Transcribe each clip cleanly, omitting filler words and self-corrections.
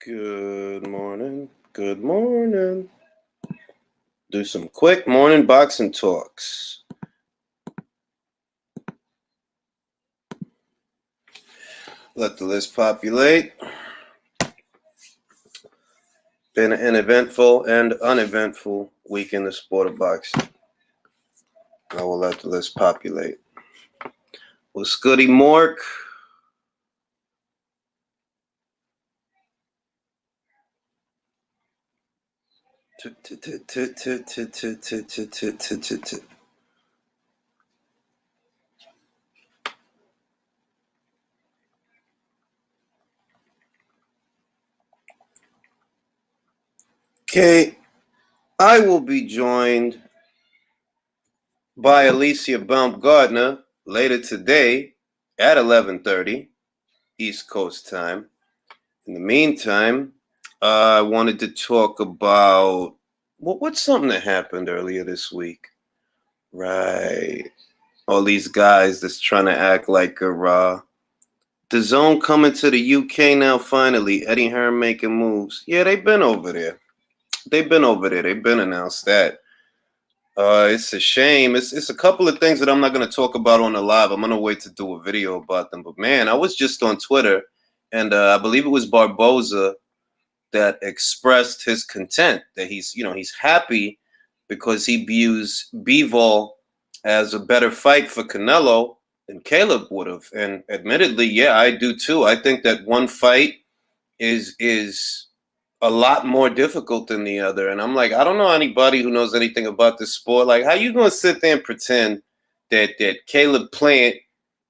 Good morning. Good morning. Do some quick morning boxing talks. Let the list populate. Been an eventful and uneventful week in the sport of boxing. I will let the list populate. What's goody, Mork? Okay, I will be joined by Alicia Baumgartner later today at 11:30 East Coast time. In the meantime, I wanted to talk about what's something that happened earlier this week. Right. All these guys that's trying to act like a the zone coming to the UK now finally. Eddie Hearn making moves. Yeah, they've been over there. They've been announced that. It's a shame. It's a couple of things that I'm not going to talk about on the live. I'm going to wait to do a video about them. But man, I was just on Twitter, and I believe it was Barboza that expressed his content that he's happy because he views Bivol as a better fight for Canelo than Caleb would have. And admittedly, yeah, I do too. I think that one fight is a lot more difficult than the other. And I'm like, I don't know anybody who knows anything about this sport. Like, how you gonna sit there and pretend that Caleb Plant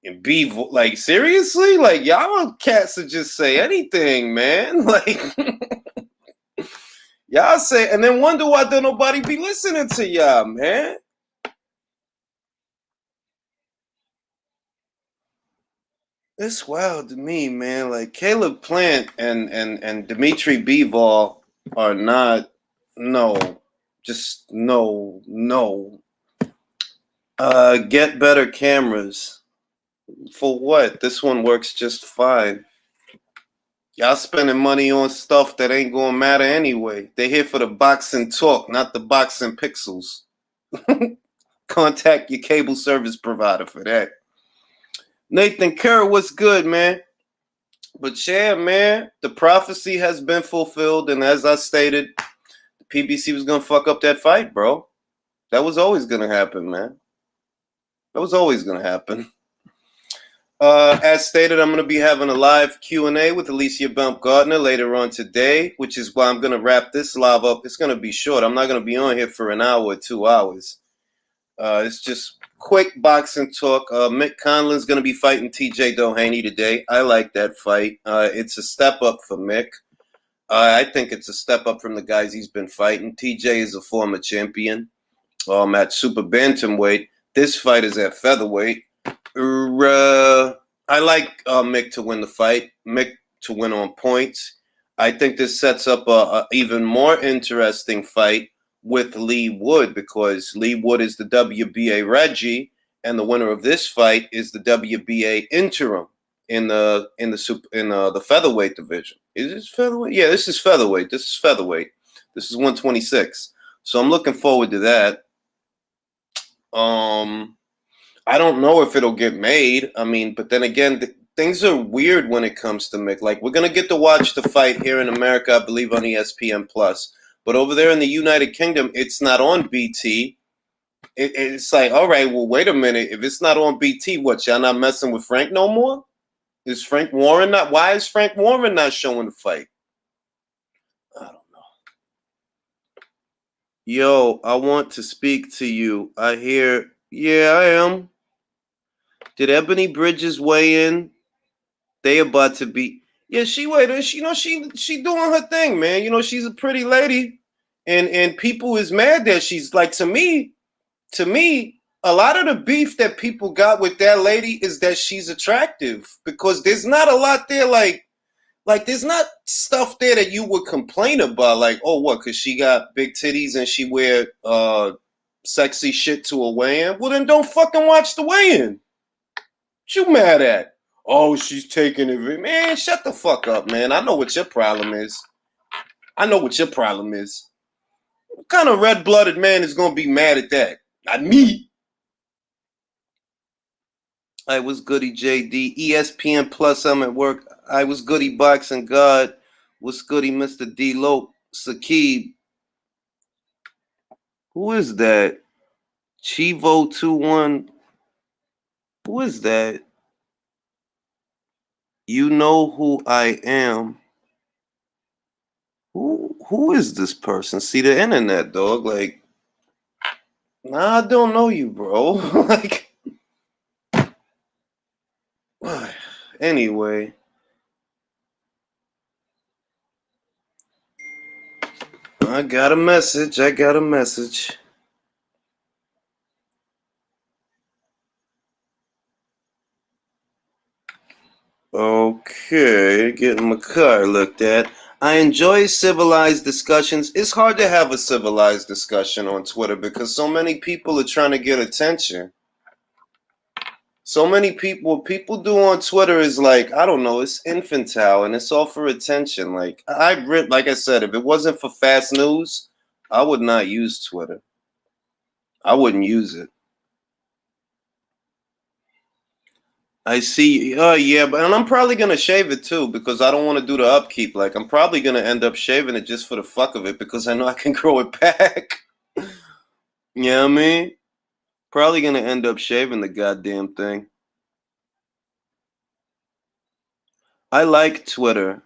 and Bivol, like, seriously? Like, y'all cats would just say anything, man. Like, y'all say, and then wonder why don't nobody be listening to y'all, man. It's wild to me, man. Like, Caleb Plant and Dimitri Bivol are not, no. Get better cameras. For what? This one works just fine. Y'all spending money on stuff that ain't gonna matter anyway. They here for the boxing talk, not the boxing pixels. Contact your cable service provider for that. Nathan Kerr, what's good, man? But yeah, man, the prophecy has been fulfilled, and as I stated, the PBC was gonna fuck up that fight, bro. That was always gonna happen, man. That was always gonna happen. As stated, I'm going to be having a live Q&A with Alicia Baumgartner later on today, which is why I'm going to wrap this live up. It's going to be short. I'm not going to be on here for an hour or 2 hours. It's just quick boxing talk. Mick Conlan is going to be fighting TJ Doheny today. I like that fight. It's a step up for Mick. I think it's a step up from the guys he's been fighting. TJ is a former champion. At super bantamweight. This fight is at featherweight. I like Mick to win the fight. Mick to win on points. I think this sets up a even more interesting fight with Lee Wood, because Lee Wood is the WBA Reggie, and the winner of this fight is the WBA interim in the featherweight division. Is this featherweight? Yeah, this is featherweight. This is featherweight. This is 126. So I'm looking forward to that. I don't know if it'll get made. I mean, but then again, things are weird when it comes to Mick. Like, we're going to get to watch the fight here in America, I believe, on ESPN+. But over there in the United Kingdom, it's not on BT. It's like, all right, well, wait a minute. If it's not on BT, what, y'all not messing with Frank no more? Is Frank Warren not? Why is Frank Warren not showing the fight? I don't know. Yo, I want to speak to you. I hear, yeah, I am. Did Ebony Bridges weigh in? They about to be. Yeah, she weighed in. She doing her thing, man. She's a pretty lady, and people is mad that she's like, to me, a lot of the beef that people got with that lady is that she's attractive, because there's not a lot there like there's not stuff there that you would complain about, like, oh, what, because she got big titties and she wear sexy shit to a weigh-in. Well, then don't fucking watch the weigh-in. What you mad at? Oh, she's taking it. Man, shut the fuck up, man. I know what your problem is. I know what your problem is. What kind of red-blooded man is going to be mad at that? Not me. I was goody JD. ESPN Plus, I'm at work. I was goody Boxing God. What's goody Mr. D. Lope? Sakib. Who is that? Chivo21. Who is that? You know who I am. Who is this person? See, the internet, dog. Like, nah, I don't know you, bro. Like, anyway. I got a message. Okay, getting my car looked at. I enjoy civilized discussions. It's hard to have a civilized discussion on Twitter because so many people are trying to get attention. So many people, what people do on Twitter is like, I don't know, it's infantile and it's all for attention. Like like I said, if it wasn't for fast news, I would not use Twitter. I wouldn't use it. I see. Yeah, but and I'm probably gonna shave it too because I don't want to do the upkeep. Like I'm probably gonna end up shaving it just for the fuck of it because I know I can grow it back. You know what I mean? Probably gonna end up shaving the goddamn thing. I like Twitter.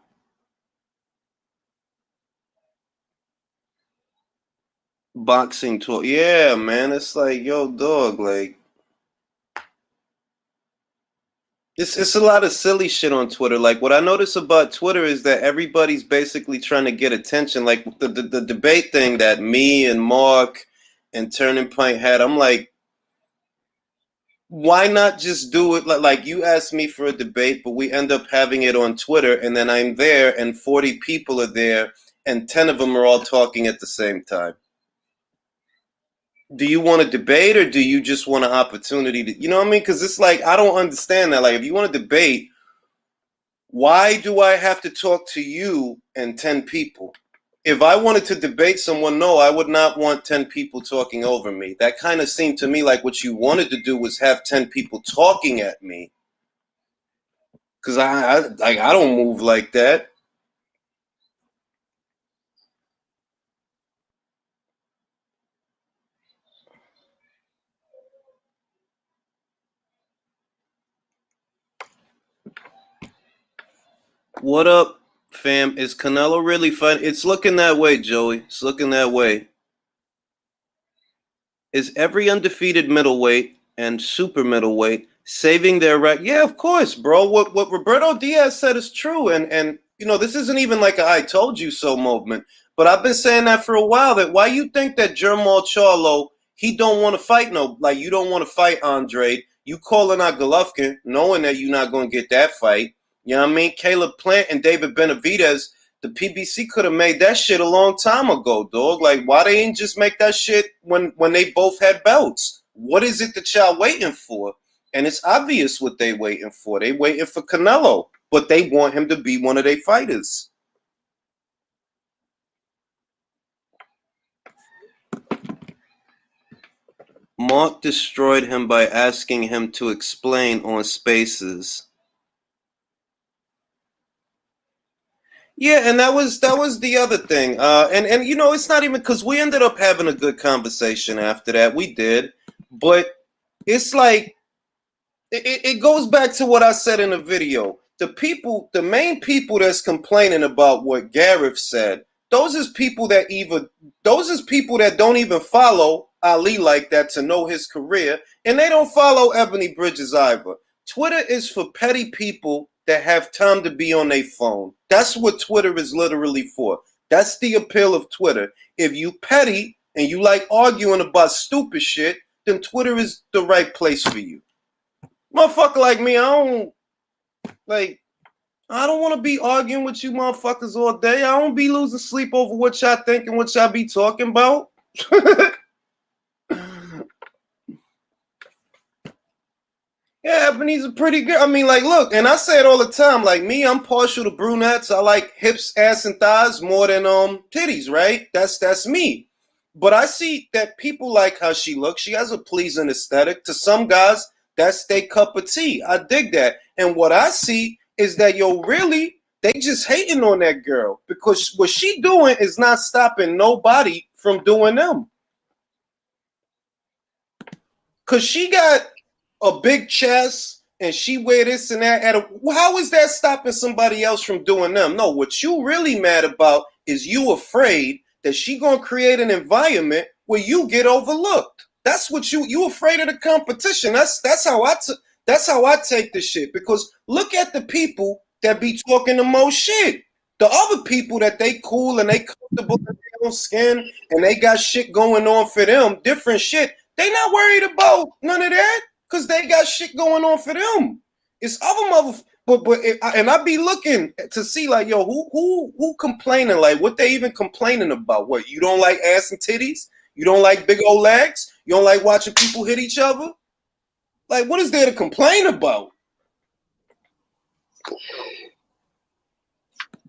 Boxing talk. Yeah, man. It's like, yo, dog, like it's a lot of silly shit on Twitter. Like what I notice about Twitter is that everybody's basically trying to get attention. Like the debate thing that me and Mark and Turning Point had. I'm like, why not just do it like you asked me for a debate, but we end up having it on Twitter, and then I'm there, and 40 people are there, and 10 of them are all talking at the same time. Do you want to debate, or do you just want an opportunity to, you know what I mean? Because it's like, I don't understand that. Like, if you want to debate, why do I have to talk to you and 10 people? If I wanted to debate someone, no, I would not want 10 people talking over me. That kind of seemed to me like what you wanted to do was have 10 people talking at me. Because I don't move like that. What up, fam? Is Canelo really fun? It's looking that way, Joey. It's looking that way. Is every undefeated middleweight and super middleweight saving their right? Yeah, of course, bro. What Roberto Diaz said is true, and you know this isn't even like a "I told you so" moment. But I've been saying that for a while. That why you think that Jermall Charlo he don't want to fight you don't want to fight Andre. You calling out Golovkin, knowing that you're not going to get that fight. You know what I mean? Caleb Plant and David Benavidez, the PBC could have made that shit a long time ago, dog. Like, why they didn't just make that shit when they both had belts? What is it that y'all waiting for? And it's obvious what they waiting for. They waiting for Canelo, but they want him to be one of their fighters. Mark destroyed him by asking him to explain on Spaces. Yeah, and that was the other thing. And you know, it's not even because we ended up having a good conversation after that. We did, but it's like it goes back to what I said in the video. The main people that's complaining about what Gareth said, those is people that don't even follow Ali like that to know his career, and they don't follow Ebony Bridges either. Twitter is for petty people that have time to be on their phone. That's what Twitter is literally for. That's the appeal of Twitter. If you petty and you like arguing about stupid shit, then Twitter is the right place for you. Motherfucker like me, I don't want to be arguing with you motherfuckers all day. I don't be losing sleep over what y'all think and what y'all be talking about. Yeah, Yeah, but he's a pretty good. I mean, like, look, and I say it all the time. Like me, I'm partial to brunettes. I like hips, ass, and thighs more than titties. Right? That's me. But I see that people like how she looks. She has a pleasing aesthetic. To some guys, that's their cup of tea. I dig that. And what I see is that really they just hating on that girl because what she doing is not stopping nobody from doing them. Cause she got a big chest and she wear this and that. How is that stopping somebody else from doing them? No, what you really mad about is you afraid that she gonna create an environment where you get overlooked. That's what you afraid of the competition. That's how I take the shit. Because look at the people that be talking the most shit. The other people that they cool and they comfortable in their own skin and they got shit going on for them, different shit. They not worried about none of that because they got shit going on for them. It's other and I be looking to see like, yo, who complaining? Like, what they even complaining about? What, you don't like ass and titties? You don't like big old legs? You don't like watching people hit each other? Like, what is there to complain about?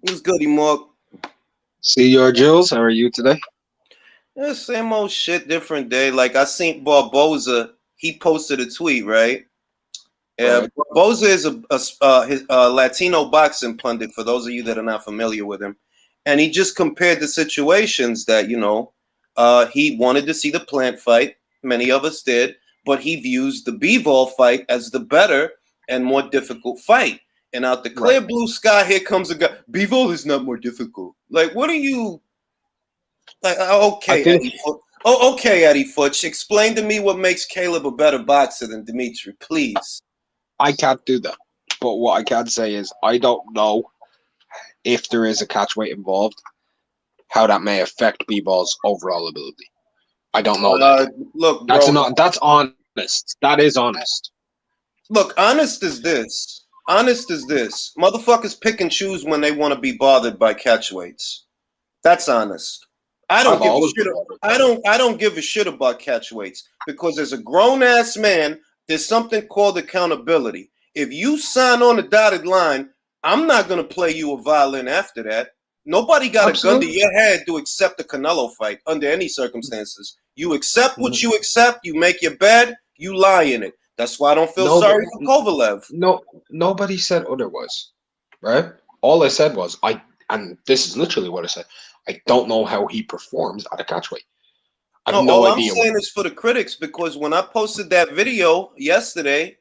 What's good, Mark? See your Jules. How are you today? Yeah, same old shit, different day. Like I seen Barboza, he posted a tweet, right? Yeah, Right. Barboza is his Latino boxing pundit. For those of you that are not familiar with him, and he just compared the situations that he wanted to see the Plant fight. Many of us did, but he views the Bivol fight as the better and more difficult fight. And out the clear blue sky, here comes a guy. Bivol is not more difficult. Like, what are you? Like, okay, Eddie Foot. Oh, okay, Eddie Foot. Explain to me what makes Caleb a better boxer than Dimitri, please. I can't do that. But what I can say is I don't know if there is a catchweight involved, how that may affect B-Ball's overall ability. I don't know that. Look, bro. That's honest. That is honest. Look, honest is this. Honest is this. Motherfuckers pick and choose when they want to be bothered by catchweights. That's honest. I don't give a shit. I don't give a shit about catchweights because as a grown ass man, there's something called accountability. If you sign on the dotted line, I'm not gonna play you a violin after that. Nobody got a gun to your head to accept the Canelo fight under any circumstances. You accept what you accept. You make your bed. You lie in it. That's why I don't feel sorry for Kovalev. No, nobody said otherwise, right? All I said was and this is literally what I said. I don't know how he performs at a catchweight. I have no idea. I'm saying this for the critics because when I posted that video yesterday,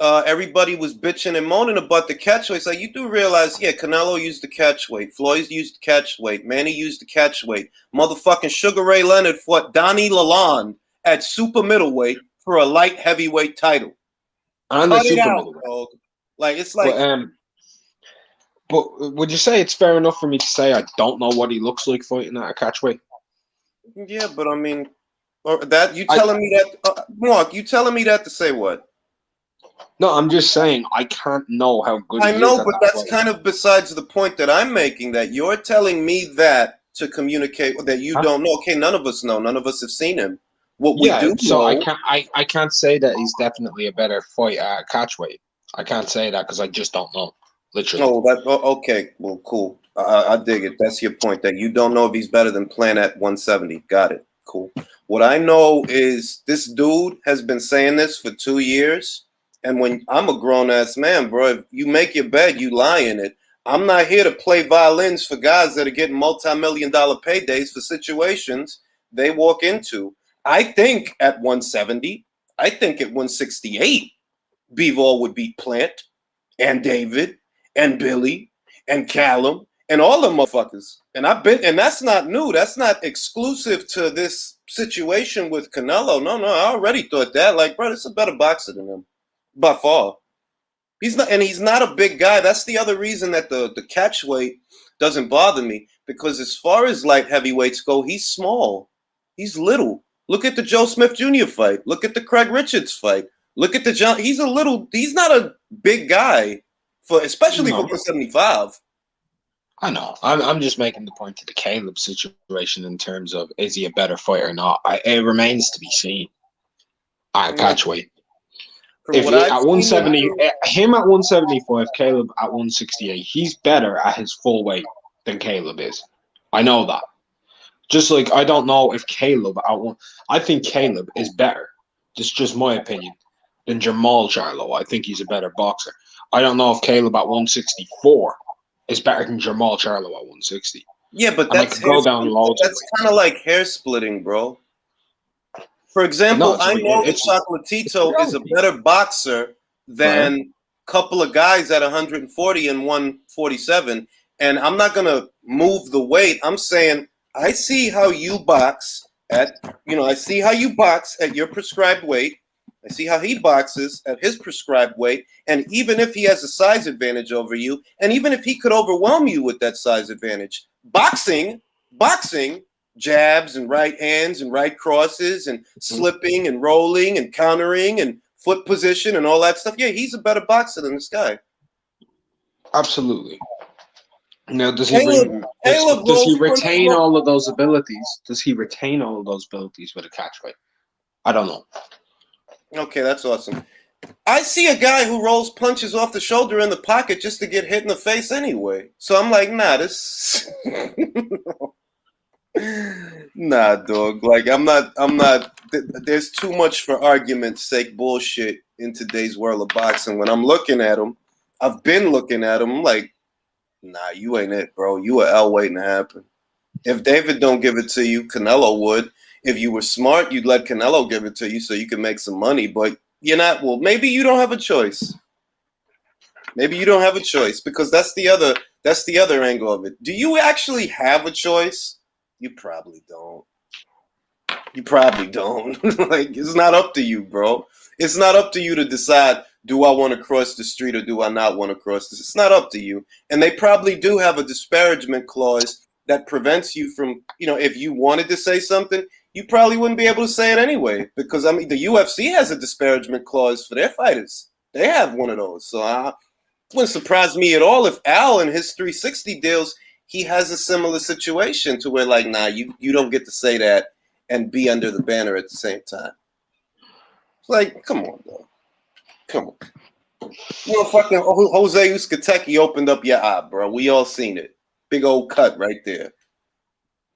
everybody was bitching and moaning about the catchweight. It's like, you do realize, yeah, Canelo used the catchweight, Floyd used the catchweight, Manny used the catchweight, motherfucking Sugar Ray Leonard fought Donnie Lalonde at super middleweight for a light heavyweight title. And the super middleweight. Dog. Like, it's like. But would you say it's fair enough for me to say I don't know what he looks like fighting at a catchweight? Yeah, but I mean, that you telling me that, Mark? You telling me that to say what? No, I'm just saying I can't know how good. I know, but that's kind of besides the point that I'm making. That you're telling me that to communicate that you don't know. Okay, none of us know. None of us have seen him. What we do so know, I can't say that he's definitely a better fight at catchweight. I can't say that because I just don't know. Literally. Okay. Well, cool. I dig it. That's your point. That you don't know if he's better than Plant at 170. Got it. Cool. What I know is this dude has been saying this for 2 years. And when I'm a grown ass man, bro, if you make your bed, you lie in it. I'm not here to play violins for guys that are getting multi-million-dollar paydays for situations they walk into. I think at 170, I think at 168, Bivol would beat Plant and David and Billy and Callum and all the motherfuckers. And that's not new. That's not exclusive to this situation with Canelo. No, I already thought that. Like, bro, it's a better boxer than him. By far. He's not a big guy. That's the other reason that the catchweight doesn't bother me. Because as far as light heavyweights go, he's small. He's little. Look at the Joe Smith Jr. fight. Look at the Craig Richards fight. Look at the John. He's not a big guy, especially for 175. I know. I'm just making the point to the Caleb situation in terms of is he a better fighter or not. It remains to be seen. Catchweight. From what I've at seen him 170, do, him at 175, Caleb at 168, he's better at his full weight than Caleb is. I know that. Just like I don't know if Caleb at one, I think Caleb is better. This is just my opinion than Jamal Charlo. I think he's a better boxer. I don't know if Caleb at 164 is better than Jamal Charlo at 160. yeah, but And I that's could go down loads of that's ways. kind of like hair splitting, bro. For example, No, it's I like know that it's Chocolatito is a reality. better boxer Right. than a couple of guys at 140 and 147. And I'm not gonna move the weight. I'm saying I see how you box I see how you box at your prescribed weight. I see how he boxes at his prescribed weight. And even if he has a size advantage over you, and even if he could overwhelm you with that size advantage, boxing, jabs and right hands and right crosses and slipping and rolling and countering and foot position and all that stuff. Yeah, he's a better boxer than this guy. Absolutely. Now, does Caleb he rolls retain all of those abilities? Does he retain all of those abilities with a catchweight? I don't know. Okay, that's awesome. I see a guy who rolls punches off the shoulder in the pocket just to get hit in the face anyway. So I'm like, nah, this nah, dog. Like I'm not there's too much for argument's sake bullshit in today's world of boxing. When I'm looking at him, I've been looking at him, I'm like, nah, you ain't it, bro. You a L waiting to happen. If David don't give it to you, Canelo would. If you were smart, you'd let Canelo give it to you so you can make some money. But you're not. Well, maybe you don't have a choice. Maybe you don't have a choice because that's the other angle of it. Do you actually have a choice? You probably don't. You probably don't. Like it's not up to you, bro. It's not up to you to decide. Do I want to cross the street or do I not want to cross this? It's not up to you. And they probably do have a disparagement clause that prevents you from, if you wanted to say something, you probably wouldn't be able to say it anyway. Because, I mean, the UFC has a disparagement clause for their fighters. They have one of those. So it wouldn't surprise me at all if Al in his 360 deals, he has a similar situation to where, like, nah, you don't get to say that and be under the banner at the same time. It's like, come on, bro. Come on. Fucking Jose Uzcategui opened up your eye, bro. We all seen it. Big old cut right there.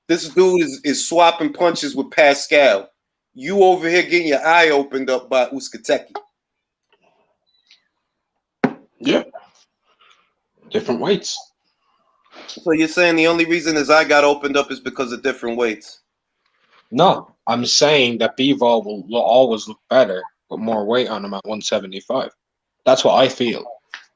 This dude is swapping punches with Pascal. You over here getting your eye opened up by Uzcategui. Yeah. Different weights. So you're saying the only reason his eye got opened up is because of different weights? No, I'm saying that Bivol will always look better with more weight on him at 175. That's what I feel.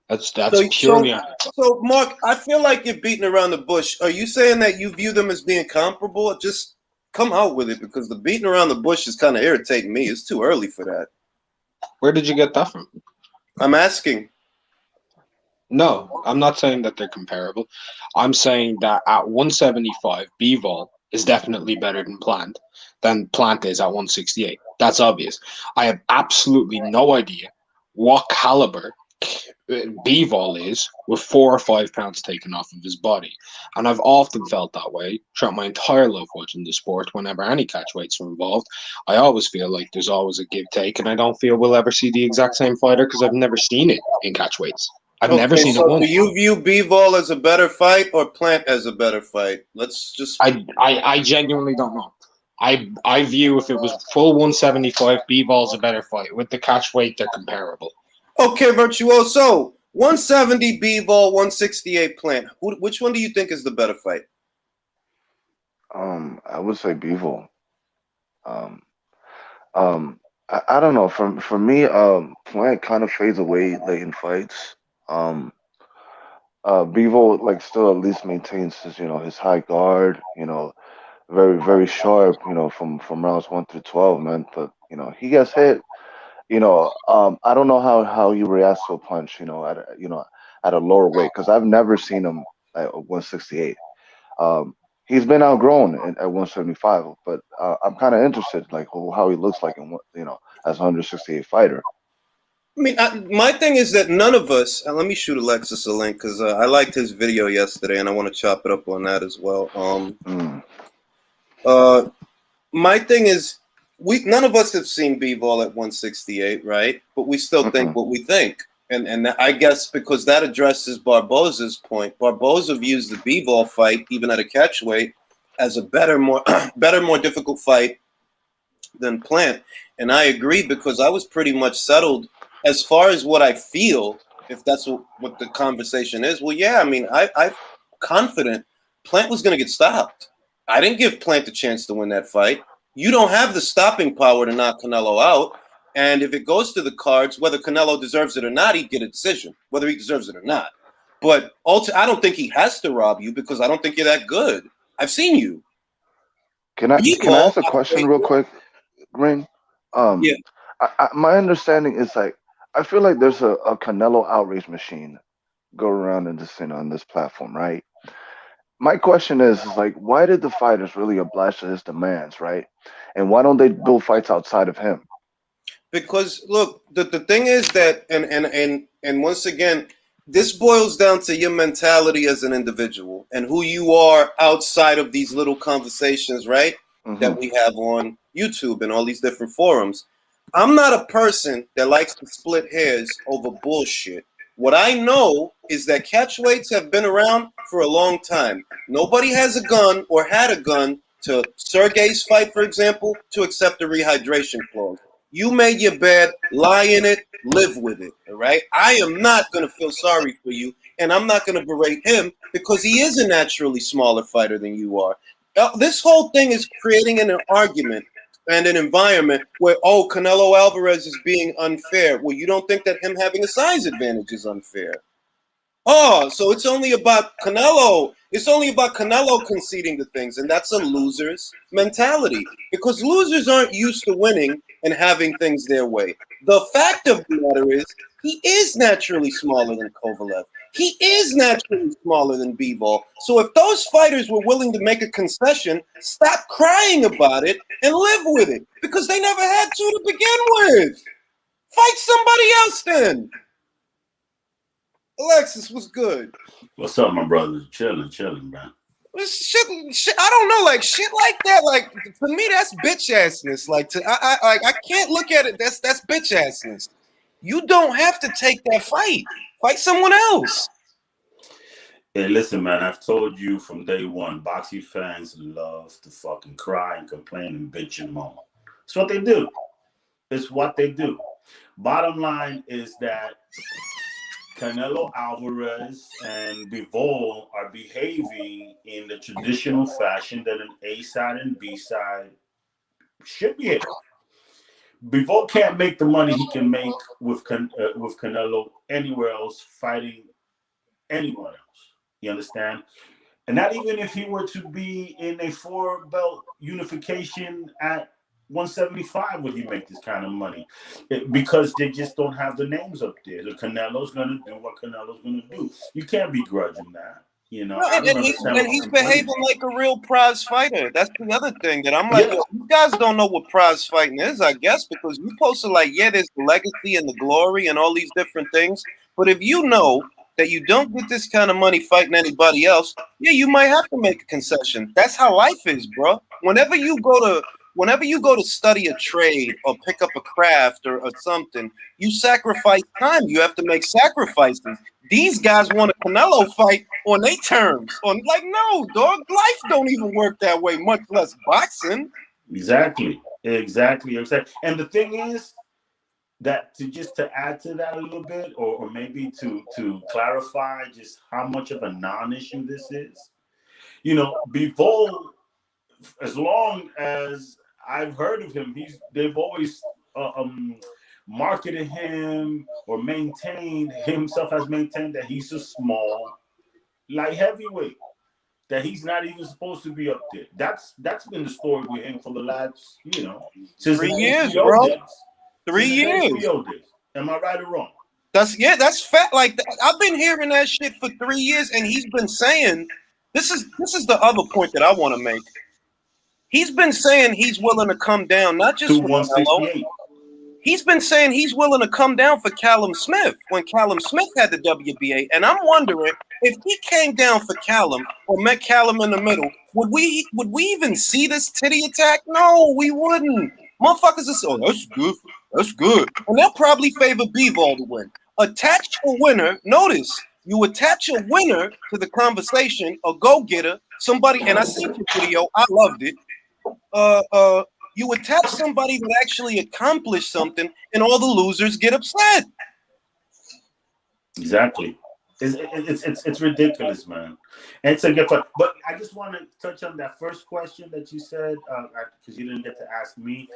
That's purely on it. So, Mark, I feel like you're beating around the bush. Are you saying that you view them as being comparable? Just come out with it because the beating around the bush is kind of irritating me. It's too early for that. Where did you get that from? I'm asking. No, I'm not saying that they're comparable. I'm saying that at 175, Bivol is definitely better than Plant is at 168. That's obvious. I have absolutely no idea what caliber Bivol is with 4 or 5 pounds taken off of his body. And I've often felt that way throughout my entire life watching the sport. Whenever any catchweights are involved, I always feel like there's always a give-take, and I don't feel we'll ever see the exact same fighter because I've never seen it in catchweights. I've never seen it once. Do you view Bivol as a better fight or Plant as a better fight? Let's just... I genuinely don't know. I view if it was full 175, Bivol's a better fight. With the catchweight, they're comparable. Okay, Virtuoso. 170 Bivol, 168 Plant. Which one do you think is the better fight? I would say Bivol. I don't know. For me, Plant kind of fades away late in fights. Bivol like still at least maintains his high guard. Very very sharp. From rounds 1 through 12, man. But he gets hit. I don't know how he reacts to a punch. At a lower weight because I've never seen him at 168. He's been outgrown at 175, but I'm kind of interested like how he looks like as a 168 fighter. I mean, my thing is that none of us. Let me shoot Alexis a link because I liked his video yesterday, and I want to chop it up on that as well. My thing is, none of us have seen Bivol at 168, right? But we still think what we think. And I guess because that addresses Barboza's point. Barboza views the Bivol fight, even at a catchweight, as a better, more difficult fight than Plant. And I agree because I was pretty much settled as far as what I feel, if that's what the conversation is. Well, yeah, I mean, I'm confident Plant was going to get stopped. I didn't give Plant the chance to win that fight. You don't have the stopping power to knock Canelo out. And if it goes to the cards, whether Canelo deserves it or not, he'd get a decision, whether he deserves it or not. But I don't think he has to rob you because I don't think you're that good. I've seen you. Can I ask a question real quick, Green? Yeah. My understanding is like I feel like there's a Canelo outreach machine go around in this on this platform, right? My question is like why did the fighters really oblige to his demands, right? And why don't they build fights outside of him? Because look, the thing is that and once again, this boils down to your mentality as an individual and who you are outside of these little conversations, right? That we have on YouTube and all these different forums. I'm not a person that likes to split hairs over bullshit. What I know is that catchweights have been around for a long time. Nobody has a gun or had a gun to Sergey's fight, for example, to accept a rehydration clause. You made your bed, lie in it, live with it, all right? I am not going to feel sorry for you, and I'm not going to berate him because he is a naturally smaller fighter than you are. This whole thing is creating an argument and an environment where, oh, Canelo Alvarez is being unfair. Well, you don't think that him having a size advantage is unfair. Oh, so it's only about Canelo. It's only about Canelo conceding to things, and that's a loser's mentality because losers aren't used to winning and having things their way. The fact of the matter is he is naturally smaller than Kovalev. He is naturally smaller than Bivol. So if those fighters were willing to make a concession, stop crying about it and live with it because they never had to begin with. Fight somebody else then. Alexis, what's good? What's up, my brother? Chilling, man. Shit, I don't know, like shit like that. Like for me, that's bitch assness. Like I can't look at it. That's bitch assness. You don't have to take that fight. Fight someone else. Hey, listen, man. I've told you from day one, boxing fans love to fucking cry and complain and bitch and moan. It's what they do. It's what they do. Bottom line is that Canelo Alvarez and Bivol are behaving in the traditional fashion that an A side and B side should behave. Bivol can't make the money he can make with Canelo anywhere else fighting anyone else. You understand? And not even if he were to be in a 4-belt unification at 175 would he make this kind of money because they just don't have the names up there. The Canelo's going to do what Canelo's going to do. You can't begrudge him that. You know, no, and he's behaving like a real prize fighter. That's the other thing that I'm like, yo, you guys don't know what prize fighting is, I guess, because you posted like, yeah, there's the legacy and the glory and all these different things. But if you know that you don't get this kind of money fighting anybody else, yeah, you might have to make a concession. That's how life is, bro. Whenever you go to study a trade or pick up a craft or something, you sacrifice time. You have to make sacrifices. These guys want a Canelo fight on their terms. On like, no, dog, life don't even work that way, much less boxing. Exactly. And the thing is that to add to that a little bit, or maybe to clarify just how much of a non-issue this is, you know, Bivol, as long as I've heard of him, they've always marketed him or maintained that he's a small light heavyweight, that he's not even supposed to be up there. That's been the story with him for the last, since 3 years, bro. 3 years. Am I right or wrong? That's fat. Like I've been hearing that shit for 3 years, and he's been saying this is the other point that I want to make. He's been saying he's willing to come down, not just for Canelo. He's been saying he's willing to come down for Callum Smith when Callum Smith had the WBA. And I'm wondering if he came down for Callum or met Callum in the middle, would we even see this titty attack? No, we wouldn't. Motherfuckers are so, that's good. That's good. And they'll probably favor Bivol to win. Attach a winner. Notice, you attach a winner to the conversation, a go-getter, somebody, and I seen your video, I loved it. You attach somebody that actually accomplished something, and all the losers get upset. Exactly. It's ridiculous, man. And it's a good question. But I just want to touch on that first question that you said, because you didn't get to ask me.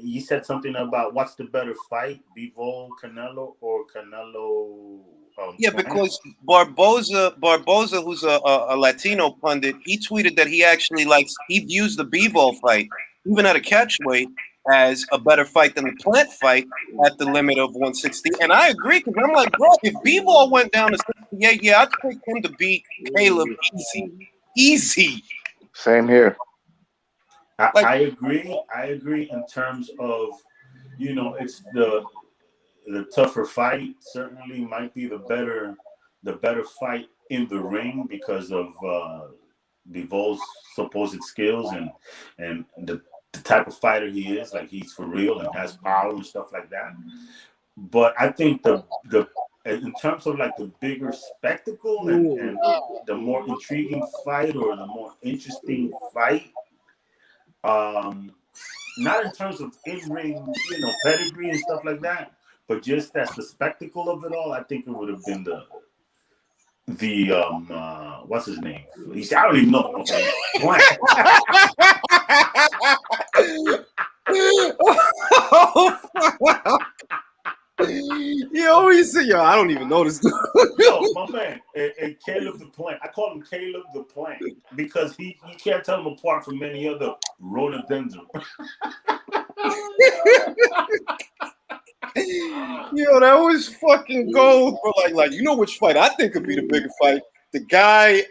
You said something about what's the better fight, Bivol, Canelo, or Canelo? Yeah, because Barboza, who's a Latino pundit, he tweeted that he views the Bivol fight, even at a catchweight, as a better fight than the Plant fight at the limit of 160. And I agree, because I'm like, bro, if Bivol went down to 68, yeah, I'd take him to beat Caleb easy. Same here. I agree. I agree in terms of, it's the tougher fight. Certainly might be the better fight in the ring because of Bivol's supposed skills and the type of fighter he is. Like, he's for real and has power and stuff like that. But I think the in terms of like the bigger spectacle and the more intriguing fight or the more interesting fight, not in terms of in-ring, pedigree and stuff like that, but just as the spectacle of it all, I think it would have been the what's his name? I don't even know You always say, I don't even know this dude. Yo, my man, and Caleb the Plant. I call him Caleb the Plant because you can't tell him apart from any other rhododendron. Yo, that was fucking gold, bro. Like, you know which fight I think could be the bigger fight? The guy,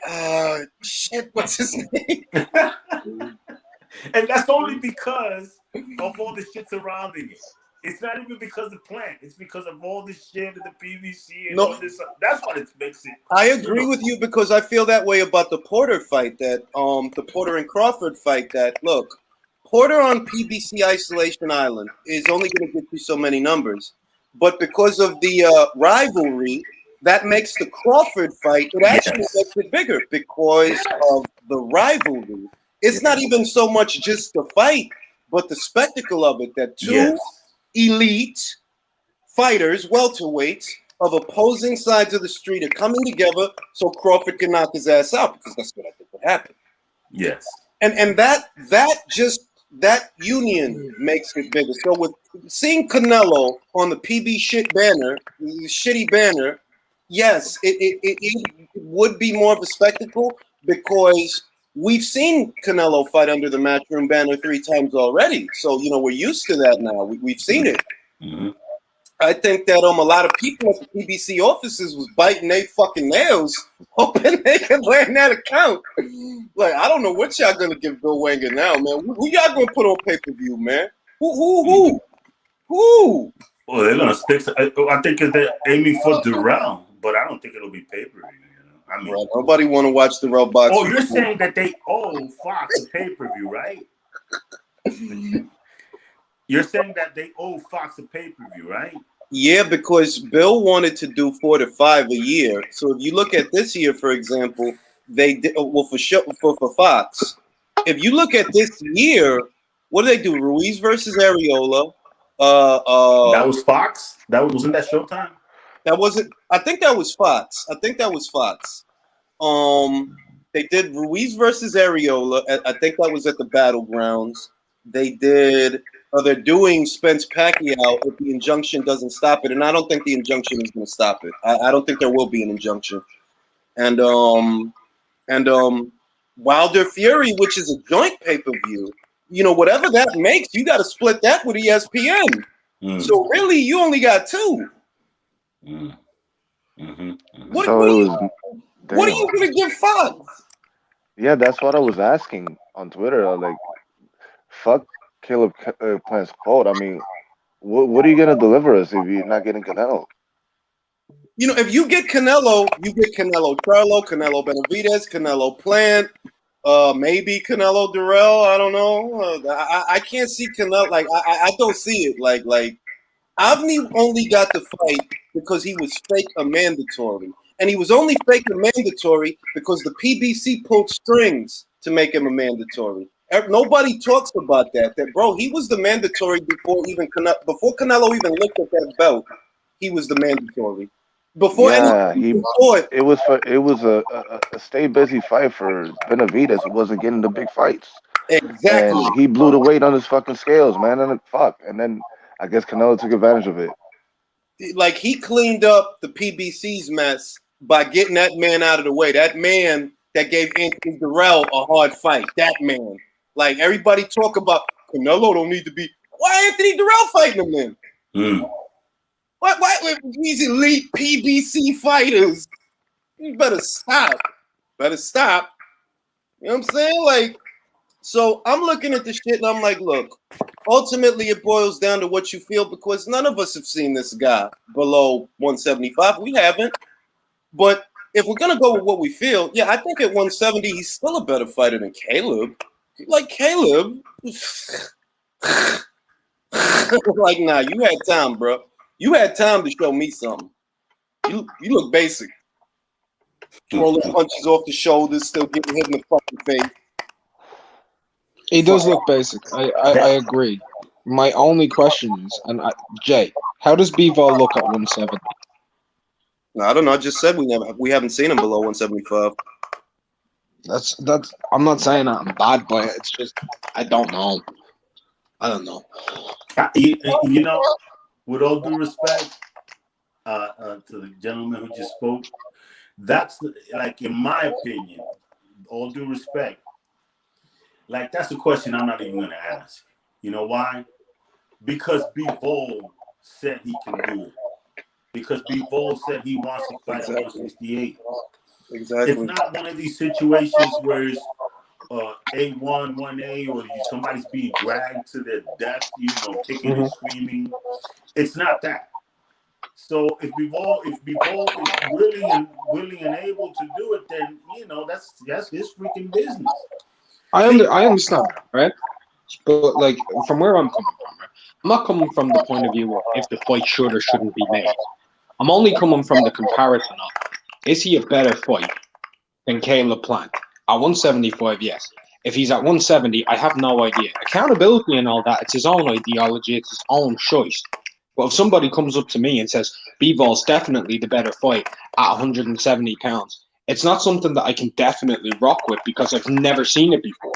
what's his name? And that's only because of all the shit surrounding it. It's not even because of Plant. It's because of all this shit and the PBC and all this. That's what it makes it. I agree with you because I feel that way about the Porter fight, the Porter and Crawford fight. That look, Porter on PBC Isolation Island is only going to get you so many numbers, but because of the rivalry, that makes the Crawford fight. It actually makes it bigger because of the rivalry. It's not even so much just the fight, but the spectacle of it. That two elite fighters, welterweights of opposing sides of the street, are coming together so Crawford can knock his ass out, because that's what I think would happen. Yes. And that union makes it bigger. So with seeing Canelo on the PB shitty banner, yes, it would be more of a spectacle because we've seen Canelo fight under the Matchroom banner 3 times already. So, we're used to that now. We've seen it. Mm-hmm. I think that a lot of people at the PBC offices was biting their fucking nails, hoping they could learn that account. Like, I don't know what y'all gonna give Bill Wenger now, man. Who y'all gonna put on pay-per-view, man? Who? Well, they're gonna stick. I think they're aiming for Durrell, but I don't think it'll be pay-per-view. I mean, nobody want to watch the Durrell box. Oh, you're saying that they owe Fox a pay-per-view, right? You're saying that they owe Fox a pay-per-view, right? Yeah, because Bill wanted to do 4 to 5 a year. So if you look at this year, for example, they did for Fox. If you look at this year, what did they do? Ruiz versus Areola. That was Fox. Wasn't that Showtime? That wasn't. I think that was Fox. They did Ruiz versus Areola. I think that was at the Battlegrounds. They did. They're doing Spence Pacquiao if the injunction doesn't stop it, and I don't think the injunction is going to stop it. I don't think there will be an injunction. And Wilder Fury, which is a joint pay-per-view, whatever that makes, you got to split that with ESPN. So really, you only got 2. What are you going to give Fox? Yeah, that's what I was asking on Twitter. Like, fuck Caleb Plant's quote. I mean, what are you going to deliver us if you're not getting Canelo? If you get Canelo, you get Canelo Charlo, Canelo Benavidez, Canelo Plant, Maybe Canelo Durrell. I don't know. I can't see Canelo. Like I don't see it. Like Avni only got the fight because he was fake a mandatory, and he was only fake a mandatory because the PBC pulled strings to make him a mandatory. Nobody talks about that. That bro, he was the mandatory before Canelo even looked at that belt. He was the mandatory. Before Yeah, anyone saw it. it was a stay busy fight for Benavidez, who wasn't getting the big fights, Exactly. and he blew the weight on his fucking scales, man. And and then I guess Canelo took advantage of it. Like he cleaned up the PBC's mess by getting that man out of the way. That man that gave Anthony Durrell a hard fight. That man. Like everybody talk about Canelo don't need to be. Why Anthony Durrell fighting him then? Why these elite PBC fighters? You better stop. Better stop. You know what I'm saying? Like, so I'm looking at the shit and I'm like, look, ultimately it boils down to what you feel because none of us have seen this guy below 175. We haven't. But if we're gonna go with what we feel, yeah, I think at 170 he's still a better fighter than Caleb. Like Caleb, like nah, you had time, bro. You had time to show me something. You look basic. Rolling punches off the shoulders, still getting hit in the fucking face. He does look basic. I agree. My only question is, Jay, how does Bivol look at 170? No, I don't know. I just said we haven't seen him below 175. That's. I'm not saying that I'm bad, but it's just I don't know. You know, with all due respect to the gentleman who just spoke, that's like, in my opinion, all due respect, like that's a question I'm not even going to ask. You know why? Because Bivol said he can do it. Because Bivol said he wants to fight at 168. Exactly. It's not one of these situations where it's A1, 1A, or somebody's being dragged to their death, kicking and screaming. It's not that. So if Bivol is willing and able to do it, then that's his freaking business. I understand that, right? But like from where I'm coming from, right? I'm not coming from the point of view of if the fight should or shouldn't be made. I'm only coming from the comparison of, is he a better fight than Caleb-Plant? At 175, yes. If he's at 170, I have no idea. Accountability and all that, it's his own ideology, it's his own choice. But if somebody comes up to me and says, Bivol's definitely the better fight at 170 pounds, it's not something that I can definitely rock with because I've never seen it before.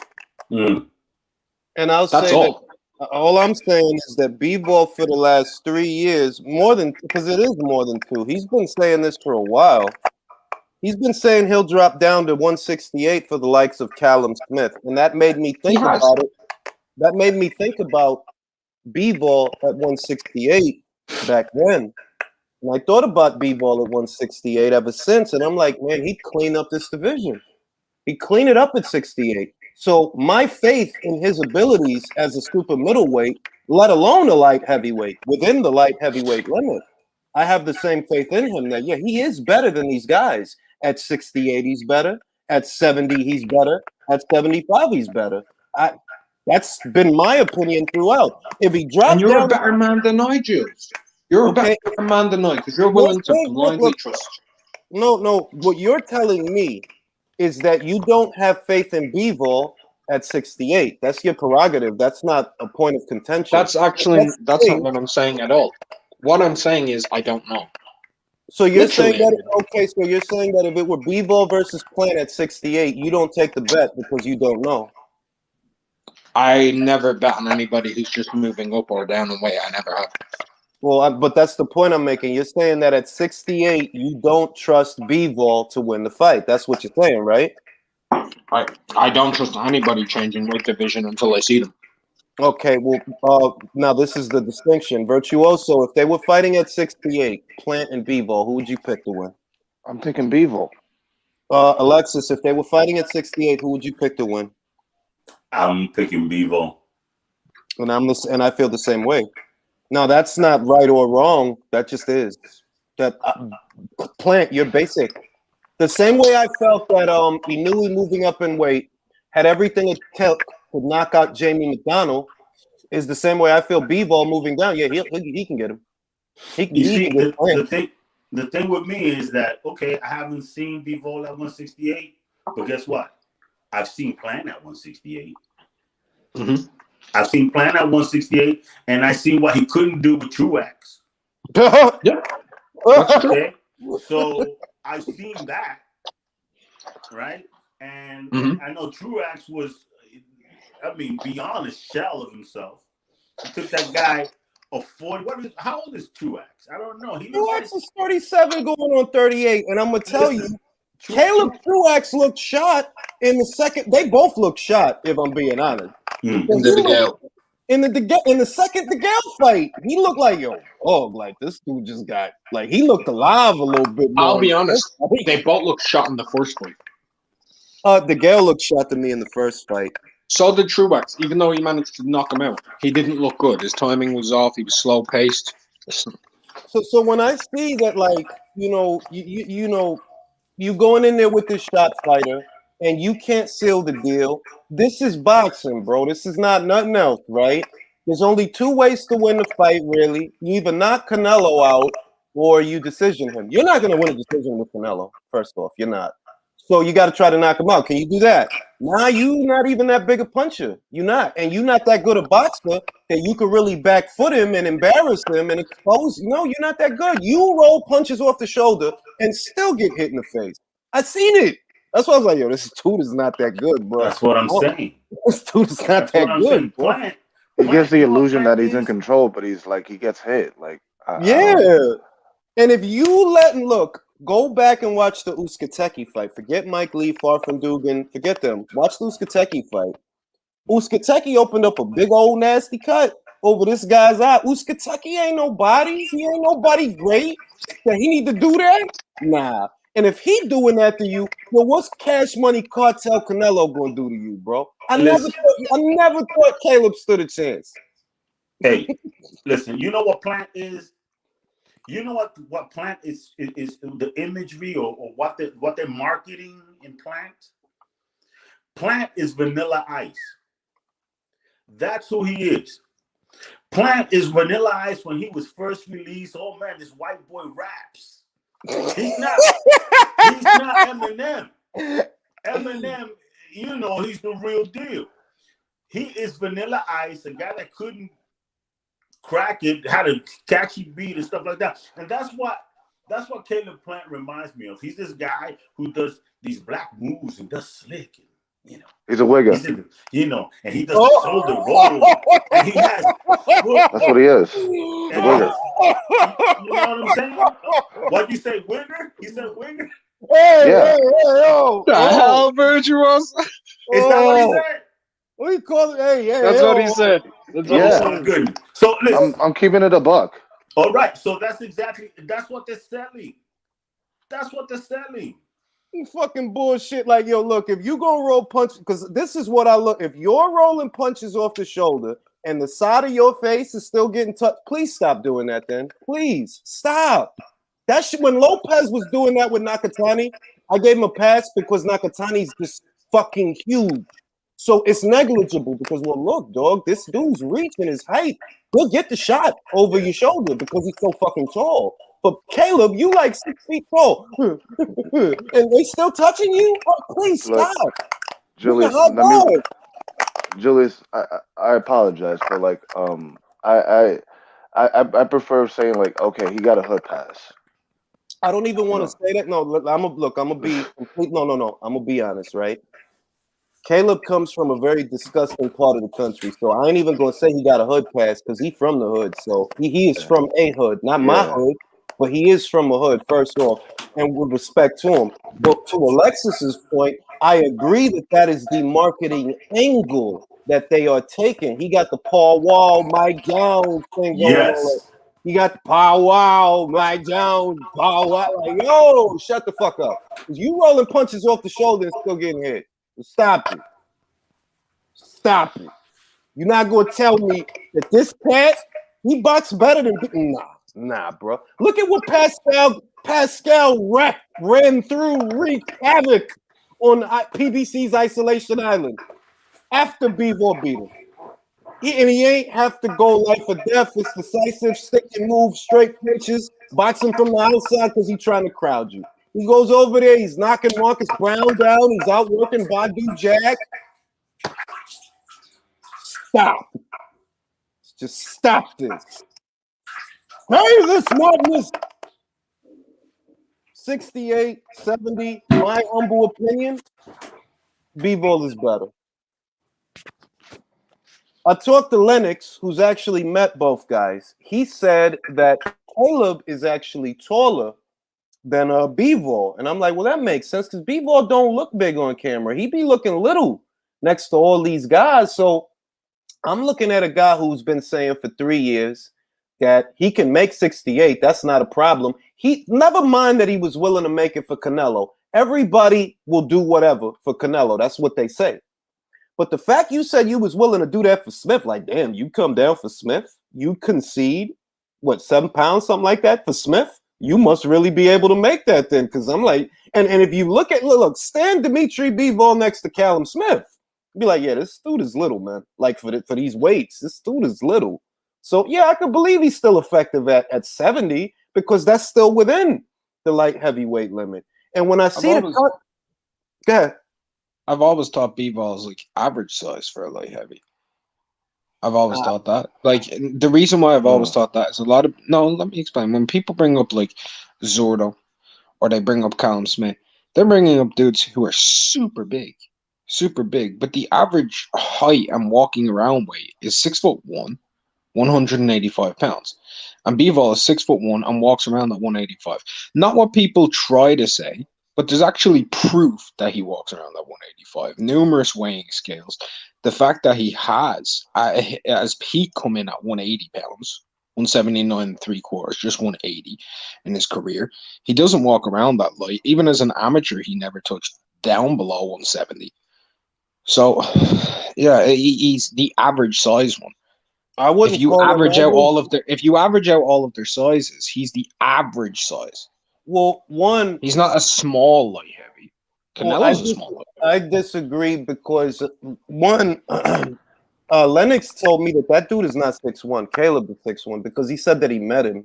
And I'll That's say all. that all I'm saying is that Bivol for the last 3 years, because it is more than 2, he's been saying this for a while. He's been saying he'll drop down to 168 for the likes of Callum Smith. And that made me think about it. That made me think about Bivol at 168 back then. And I thought about Bivol at 168 ever since. And I'm like, man, he'd clean up this division. He'd clean it up at 68. So my faith in his abilities as a super middleweight, let alone a light heavyweight, within the light heavyweight limit, I have the same faith in him that, yeah, he is better than these guys. At 68, he's better. At 70, he's better. At 75, he's better. That's been my opinion throughout. If he dropped and you're down, a better man than I, Jules. You're a better man than I because you're willing to blindly trust. No. What you're telling me is that you don't have faith in Bivol at 68. That's your prerogative. That's not a point of contention. That's not what I'm saying at all. What I'm saying is I don't know. So you're saying that so you're saying that if it were Bivol versus Plant at 68, you don't take the bet because you don't know. I never bet on anybody who's just moving up or down in weight. I never have. Well, but that's the point I'm making. You're saying that at 68, you don't trust Bivol to win the fight. That's what you're saying, right? I don't trust anybody changing weight division until I see them. Okay, well, now this is the distinction. Virtuoso, if they were fighting at 68, Plant and Bivol, who would you pick to win? I'm thinking Bivol. Alexis, if they were fighting at 68, who would you pick to win? I'm picking Bivol. And I feel the same way. No, that's not right or wrong. That just is. That Plant, you're basic. The same way I felt that Inoue moving up in weight had everything it took to knock out Jamie McDonald, is the same way I feel Bivol moving down. Yeah, he can get him. You see, the thing with me is that, okay, I haven't seen Bivol at 168, but guess what? I've seen Plant at 168. Mm-hmm. I've seen Plant at 168, and I seen what he couldn't do with Truax. Yeah. Okay, so I've seen that, right? And, and I know Truax was, I mean, beyond a shell of himself. He took that guy of 40. How old is Truax? I don't know. Truax is 37 going on 38, and I'm gonna tell you, Caleb Truax looked shot in the second. They both looked shot, if I'm being honest. In the second DeGale fight, he looked like like this dude just got like he looked alive a little bit more. I'll be honest, they both looked shot in the first fight. DeGale looked shot to me in the first fight. So did Truax, even though he managed to knock him out. He didn't look good. His timing was off. He was slow paced. So when I see that, like, you going in there with this shot fighter and you can't seal the deal. This is boxing, bro. This is not nothing else, right? There's only two ways to win the fight, really. You either knock Canelo out or you decision him. You're not going to win a decision with Canelo, first off. You're not. So you got to try to knock him out. Can you do that? Nah, you not even that big a puncher. You're not. And you're not that good a boxer that you could really back foot him and embarrass him and expose. No, you're not that good. You roll punches off the shoulder and still get hit in the face. I seen it. That's why I was like, yo, this dude is not that good, bro. That's what I'm saying. This dude is not that good, bro. He gives the illusion that he's in control, but he's like, he gets hit. Like, And if you look, go back and watch the Uskateki fight. Forget Mike Lee, Far from Dugan. Forget them. Watch the Uskateki fight. Uskateki opened up a big old nasty cut over this guy's eye. Uskateki ain't nobody. He ain't nobody great. That he need to do that? Nah. And if he doing that to you, well, what's Cash Money Cartel Canelo gonna do to you, bro? I never thought Caleb stood a chance. Hey, listen, you know what Plant is? You know what Plant is the imagery or what they're marketing in Plant? Plant is Vanilla Ice. That's who he is. Plant is Vanilla Ice when he was first released. Oh man, this white boy raps. He's not Eminem. Eminem, he's the real deal. He is Vanilla Ice, a guy that couldn't crack it, had a catchy beat and stuff like that. And that's what Caleb Plant reminds me of. He's this guy who does these black moves and does slick. And, he's a wigger. And he does the shoulder roll. And he has that's what he is. A wigger. You know what I'm saying? What you say, wigger? He said wigger? Hey, the hell, Virtuos? Is that what he said? What do you call it? Hey, that's what he said. That's what he said. Good. So listen, I'm keeping it a buck. All right. So that's what they're selling. That's what they're selling. You fucking bullshit. Like, yo, look, if you gonna roll punches, because this is what I look. If you're rolling punches off the shoulder and the side of your face is still getting touched, please stop doing that. Then please stop. That shit. When Lopez was doing that with Nakatani, I gave him a pass because Nakatani's just fucking huge. So it's negligible because, well, look, dog, this dude's reaching his height. He'll get the shot over your shoulder because he's so fucking tall. But Caleb, you like 6 feet tall, and they still touching you? Oh, please stop. Julius, I apologize, but like, I prefer saying like, okay, he got a hood pass. I don't even want to say that. No, I'm gonna be complete. No. I'm gonna be honest, right? Caleb comes from a very disgusting part of the country, so I ain't even gonna say he got a hood pass because he's from the hood. So he is from a hood, not my hood, but he is from a hood. First off, and with respect to him, but to Alexis's point, I agree that is the marketing angle that they are taking. He got the Paul Wall, Mike Jones thing going on. He got the Paul Wall, Mike Jones, Paul Wall. Like, yo, shut the fuck up. You rolling punches off the shoulder and still getting hit. Stop it. Stop it. You're not going to tell me that this cat, he boxed better than... Nah, bro. Look at what Pascal ran through, wreaked havoc on PBC's Isolation Island after Bivol beat him. He ain't have to go life or death. It's decisive, stick and move, straight punches, boxing from the outside because he's trying to crowd you. He goes over there, he's knocking Marcus Brown down, he's out working Badu Jack. Stop. Just stop this. Hey, this madness. 68, 70, my humble opinion, Bivol is better. I talked to Lennox, who's actually met both guys. He said that Caleb is actually taller than Bivol. And I'm like, well, that makes sense because Bivol don't look big on camera. He be looking little next to all these guys. So I'm looking at a guy who's been saying for 3 years that he can make 68. That's not a problem. He never mind that he was willing to make it for Canelo. Everybody will do whatever for Canelo. That's what they say. But the fact you said you was willing to do that for Smith, like, damn, you come down for Smith, you concede, what, 7 pounds, something like that for Smith? You must really be able to make that then, because I'm like, and if you look, stand Dimitri Bivol next to Callum Smith, be like, yeah, this dude is little, man. Like, for these weights, this dude is little. So, yeah, I can believe he's still effective at 70 because that's still within the light heavyweight limit. And when I see go ahead. I've always thought Bivol is like average size for a light heavy. I've always thought that. Like, the reason why I've always thought that is let me explain. When people bring up like Zordo or they bring up Callum Smith, they're bringing up dudes who are super big, but the average height and walking around weight is 6'1", 185 pounds. And Bivol is 6'1" and walks around at 185. Not what people try to say, but there's actually proof that he walks around at 185. Numerous weighing scales. The fact that he has, as peak, come in at 180 pounds, 179 3/4, just 180 in his career. He doesn't walk around that light. Even as an amateur, he never touched down below 170. So, yeah, he's the average size one. I wouldn't. If you average out all of their sizes, he's the average size. Well, he's not a small light heavy. Canelo's a small light heavy. I disagree because Lennox told me that dude is not 6'1". Caleb is 6'1" because he said that he met him.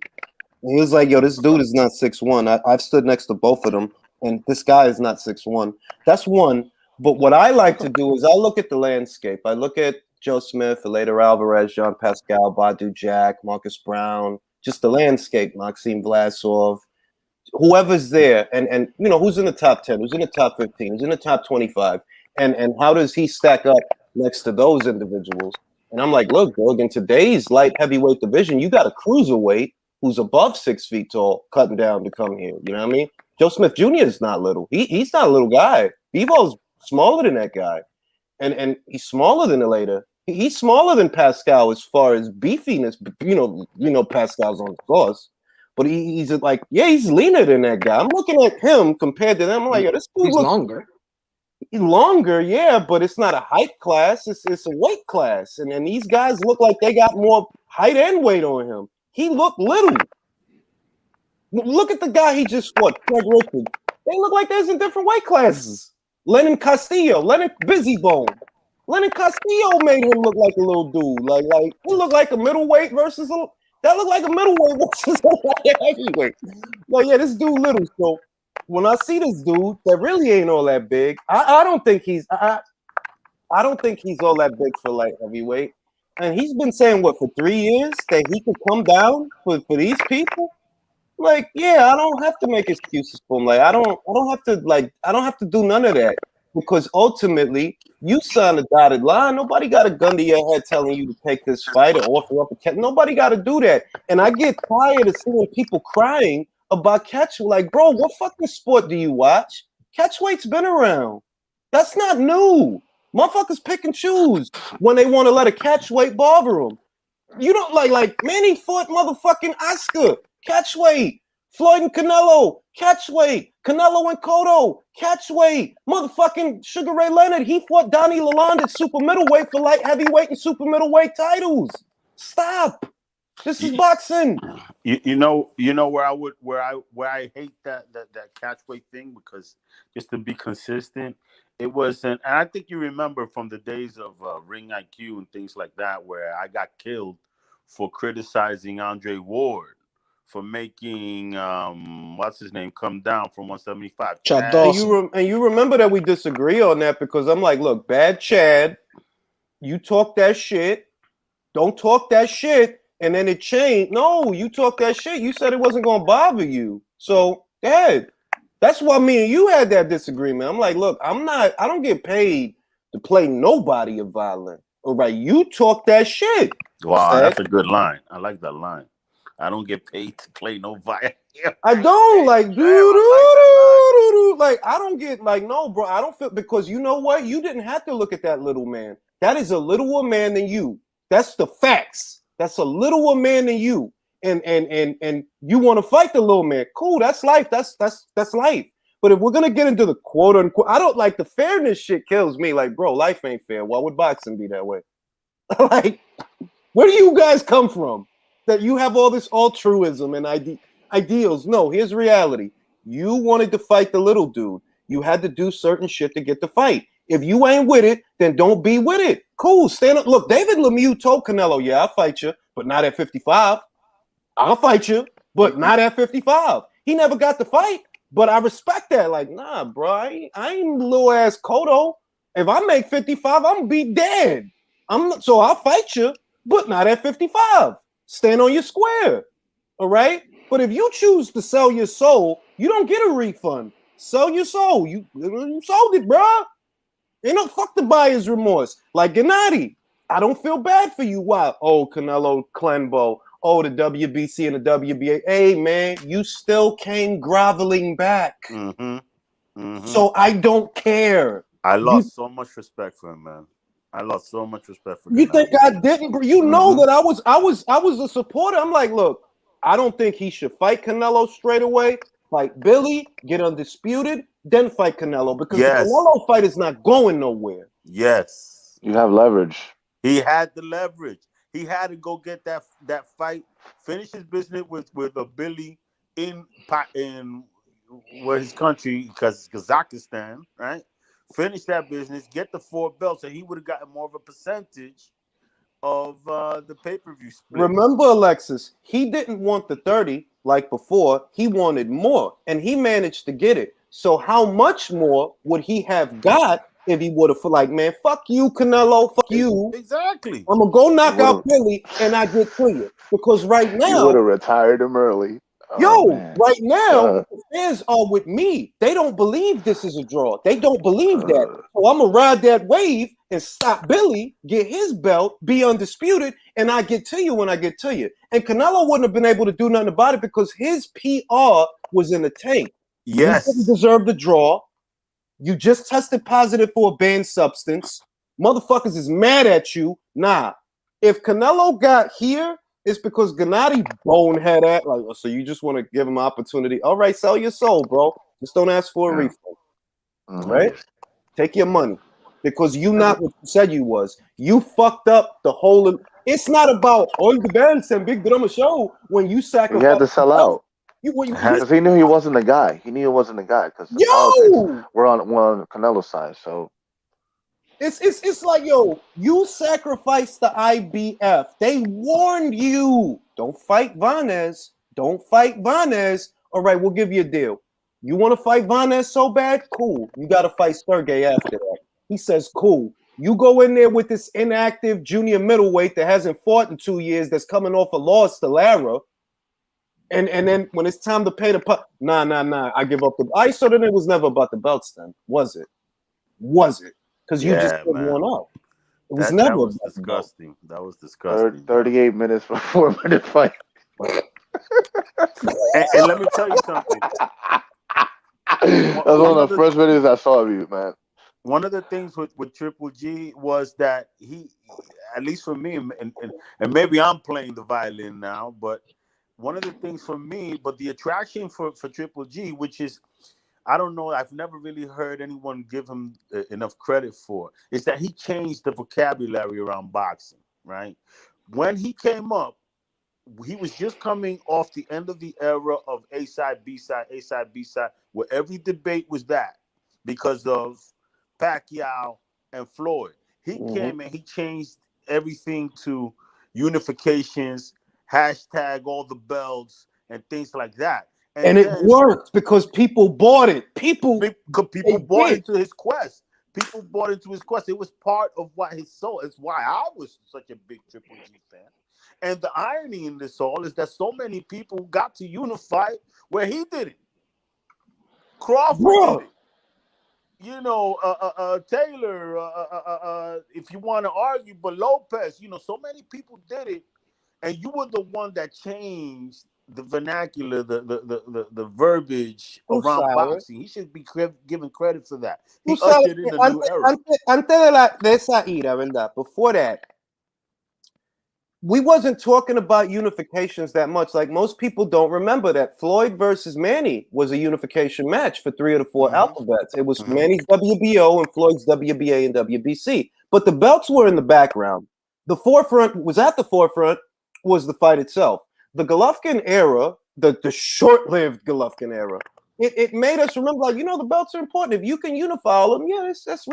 And he was like, yo, this dude is not 6'1". I've stood next to both of them, and this guy is not 6'1". That's one. But what I like to do is I look at the landscape. I look at Joe Smith, Eleider Alvarez, Jean Pascal, Badu Jack, Marcus Brown, just the landscape, Maxime Vlasov, whoever's there, and you know, who's in the top 10, who's in the top 15, who's in the top 25, and how does he stack up next to those individuals? And I'm like, look, Doug, in today's light heavyweight division, you got a cruiserweight who's above 6 feet tall cutting down to come here. You know what I mean? Joe Smith Jr. is not little. He's not a little guy. Bivol's smaller than that guy. And he's smaller than Eleider. He's smaller than Pascal as far as beefiness. You know Pascal's on the course. But he's like, yeah, he's leaner than that guy. I'm looking at him compared to them. I'm like, yo, this dude he's longer. He's longer, yeah, but it's not a height class. It's a weight class. And these guys look like they got more height and weight on him. He looked little. Look at the guy he just fought, Craig Richard. They look like there's in different weight classes. Lennon Castillo, Lennon Busybone. Lennon Castillo made him look like a little dude. Like he looked like a middleweight versus that looked like a middleweight versus a heavyweight. Like, yeah, this dude little. So when I see this dude that really ain't all that big, I don't think he's I don't think he's all that big for light heavyweight. And he's been saying what for 3 years that he could come down for these people. Like, yeah, I don't have to make excuses for him. Like, I don't have to do none of that because ultimately you signed a dotted line. Nobody got a gun to your head telling you to take this fight or offer up a catch. Nobody got to do that. And I get tired of seeing people crying about catch. Like, bro, what fucking sport do you watch? Catchweight's been around. That's not new. Motherfuckers pick and choose when they want to let a catchweight bother them. You don't like Manny fought motherfucking Oscar. Catchweight, Floyd and Canelo, catchweight, Canelo and Cotto, catchweight, motherfucking Sugar Ray Leonard. He fought Donnie Lalonde at super middleweight for light heavyweight and super middleweight titles. Stop. This is boxing. You know where I hate that catchweight thing, because just to be consistent, it wasn't. And I think you remember from the days of Ring IQ and things like that, where I got killed for criticizing Andre Ward for making what's his name come down from 175. Chad Dawson. And you remember that we disagree on that, because I'm like, look, bad Chad, you talk that shit. Don't talk that shit. And then it changed. No, you talk that shit. You said it wasn't going to bother you. So, go ahead. That's why me and you had that disagreement. I'm like, look, I don't get paid to play nobody of violent. All right, you talk that shit. Wow, that's a good line. I like that line. I don't get paid to play no violent. I don't like, like I don't get like, no, bro. I don't feel, because you know what? You didn't have to look at that little man. That is a littler man than you. That's the facts. That's a littler man than you. And you want to fight the little man. Cool, that's life. That's life. But if we're gonna get into the quote unquote, I don't like the fairness shit kills me. Like, bro, life ain't fair. Why would boxing be that way? Like, where do you guys come from? That you have all this altruism and ideals. No, here's reality. You wanted to fight the little dude. You had to do certain shit to get the fight. If you ain't with it, then don't be with it. Cool, stand up. Look, David Lemieux told Canelo, yeah, I'll fight you, but not at 55. I'll fight you, but not at 55. He never got the fight, but I respect that. Like, nah, bro, I ain't little ass Cotto. If I make 55, I'm gonna be dead. So I'll fight you, but not at 55. Stand on your square, all right? But if you choose to sell your soul, you don't get a refund. Sell your soul. You sold it, bro. Ain't no fuck the buyer's remorse. Like Gennady, I don't feel bad for you. Why? Oh, Canelo, Clenbo. Oh, the WBC and the WBA. Hey, man, you still came groveling back. So I don't care. I lost so much respect for him, man. I lost so much respect for him. You think I didn't? You know that I was a supporter. I'm like, look, I don't think he should fight Canelo straight away. Fight Billy, get undisputed, then fight Canelo, because the Canelo fight is not going nowhere. Yes. You have leverage. He had the leverage. He had to go get that fight, finish his business with a Billy in where his country, because Kazakhstan, right? Finish that business, get the 4 belts, and he would have gotten more of a percentage of the pay-per-view split. Remember, Alexis, he didn't want the 30 like before. He wanted more, and he managed to get it. So how much more would he have got if he would have, like, man, fuck you, Canelo, fuck you. Exactly. I'm going to go knock out Billy, and I get to you. Because right now... You would have retired him early. Right now, the fans are with me. They don't believe this is a draw. They don't believe that. So I'm going to ride that wave and stop Billy, get his belt, be undisputed, and I get to you when I get to you. And Canelo wouldn't have been able to do nothing about it because his PR was in the tank. Yes. You didn't deserve the draw. You just tested positive for a banned substance. Motherfuckers is mad at you. Nah. If Canelo got here, it's because Gennady bonehead at, like, so you just want to give him an opportunity. All right, sell your soul, bro. Just don't ask for a refund. Right? Take your money. Because you not what you said you was. You fucked up the whole. It's not about all the bands and big drama show when you sacrifice. He had to sell out. Because he knew he wasn't the guy. He knew he wasn't the guy because the politics we're on Canelo's side. So it's like, yo, you sacrificed the IBF. They warned you. Don't fight Vanez. Don't fight Vanez. All right, we'll give you a deal. You want to fight Vanez so bad? Cool. You got to fight Sergey after that. He says, cool. You go in there with this inactive junior middleweight that hasn't fought in 2 years, that's coming off a loss to Lara. And then when it's time to pay the nah, I give up the. I saw that it was never about the belts then, was it? Was it? Because you just put one up. It was never. That was disgusting. That was disgusting. 38 minutes for a 4-minute fight. and let me tell you something. That was one of the first videos I saw of you, man. One of the things with Triple G was that he, at least for me, and maybe I'm playing the violin now, but one of the things for me, but the attraction for Triple G, which is, I don't know, I've never really heard anyone give him enough credit for, is that he changed the vocabulary around boxing, right? When he came up he was just coming off the end of the era of A side, B side, A side, B side, where every debate was that because of Pacquiao and Floyd. He came and he changed everything to unifications, hashtag all the belts, and things like that. And it worked because people bought it. People bought into his quest. People bought into his quest. It was part of what his soul. It's why I was such a big Triple G fan. And the irony in this all is that so many people got to unify where he did it. Crawford did it. You know, Taylor, if you want to argue, but Lopez, you know, so many people did it. And you were the one that changed the vernacular, the verbiage around boxing. He should be given credit for that. He ushered in a new era. Antes de esa ira, ¿verdad? Before that, we wasn't talking about unifications that much. Like most people don't remember that Floyd versus Manny was a unification match for 3 of the 4 alphabets. It was Manny's WBO and Floyd's WBA and WBC. But the belts were in the background. The forefront was at the forefront was the fight itself. The Golovkin era, the short-lived Golovkin era, it made us remember, like, you know, the belts are important. If you can unify all of them, yeah, that's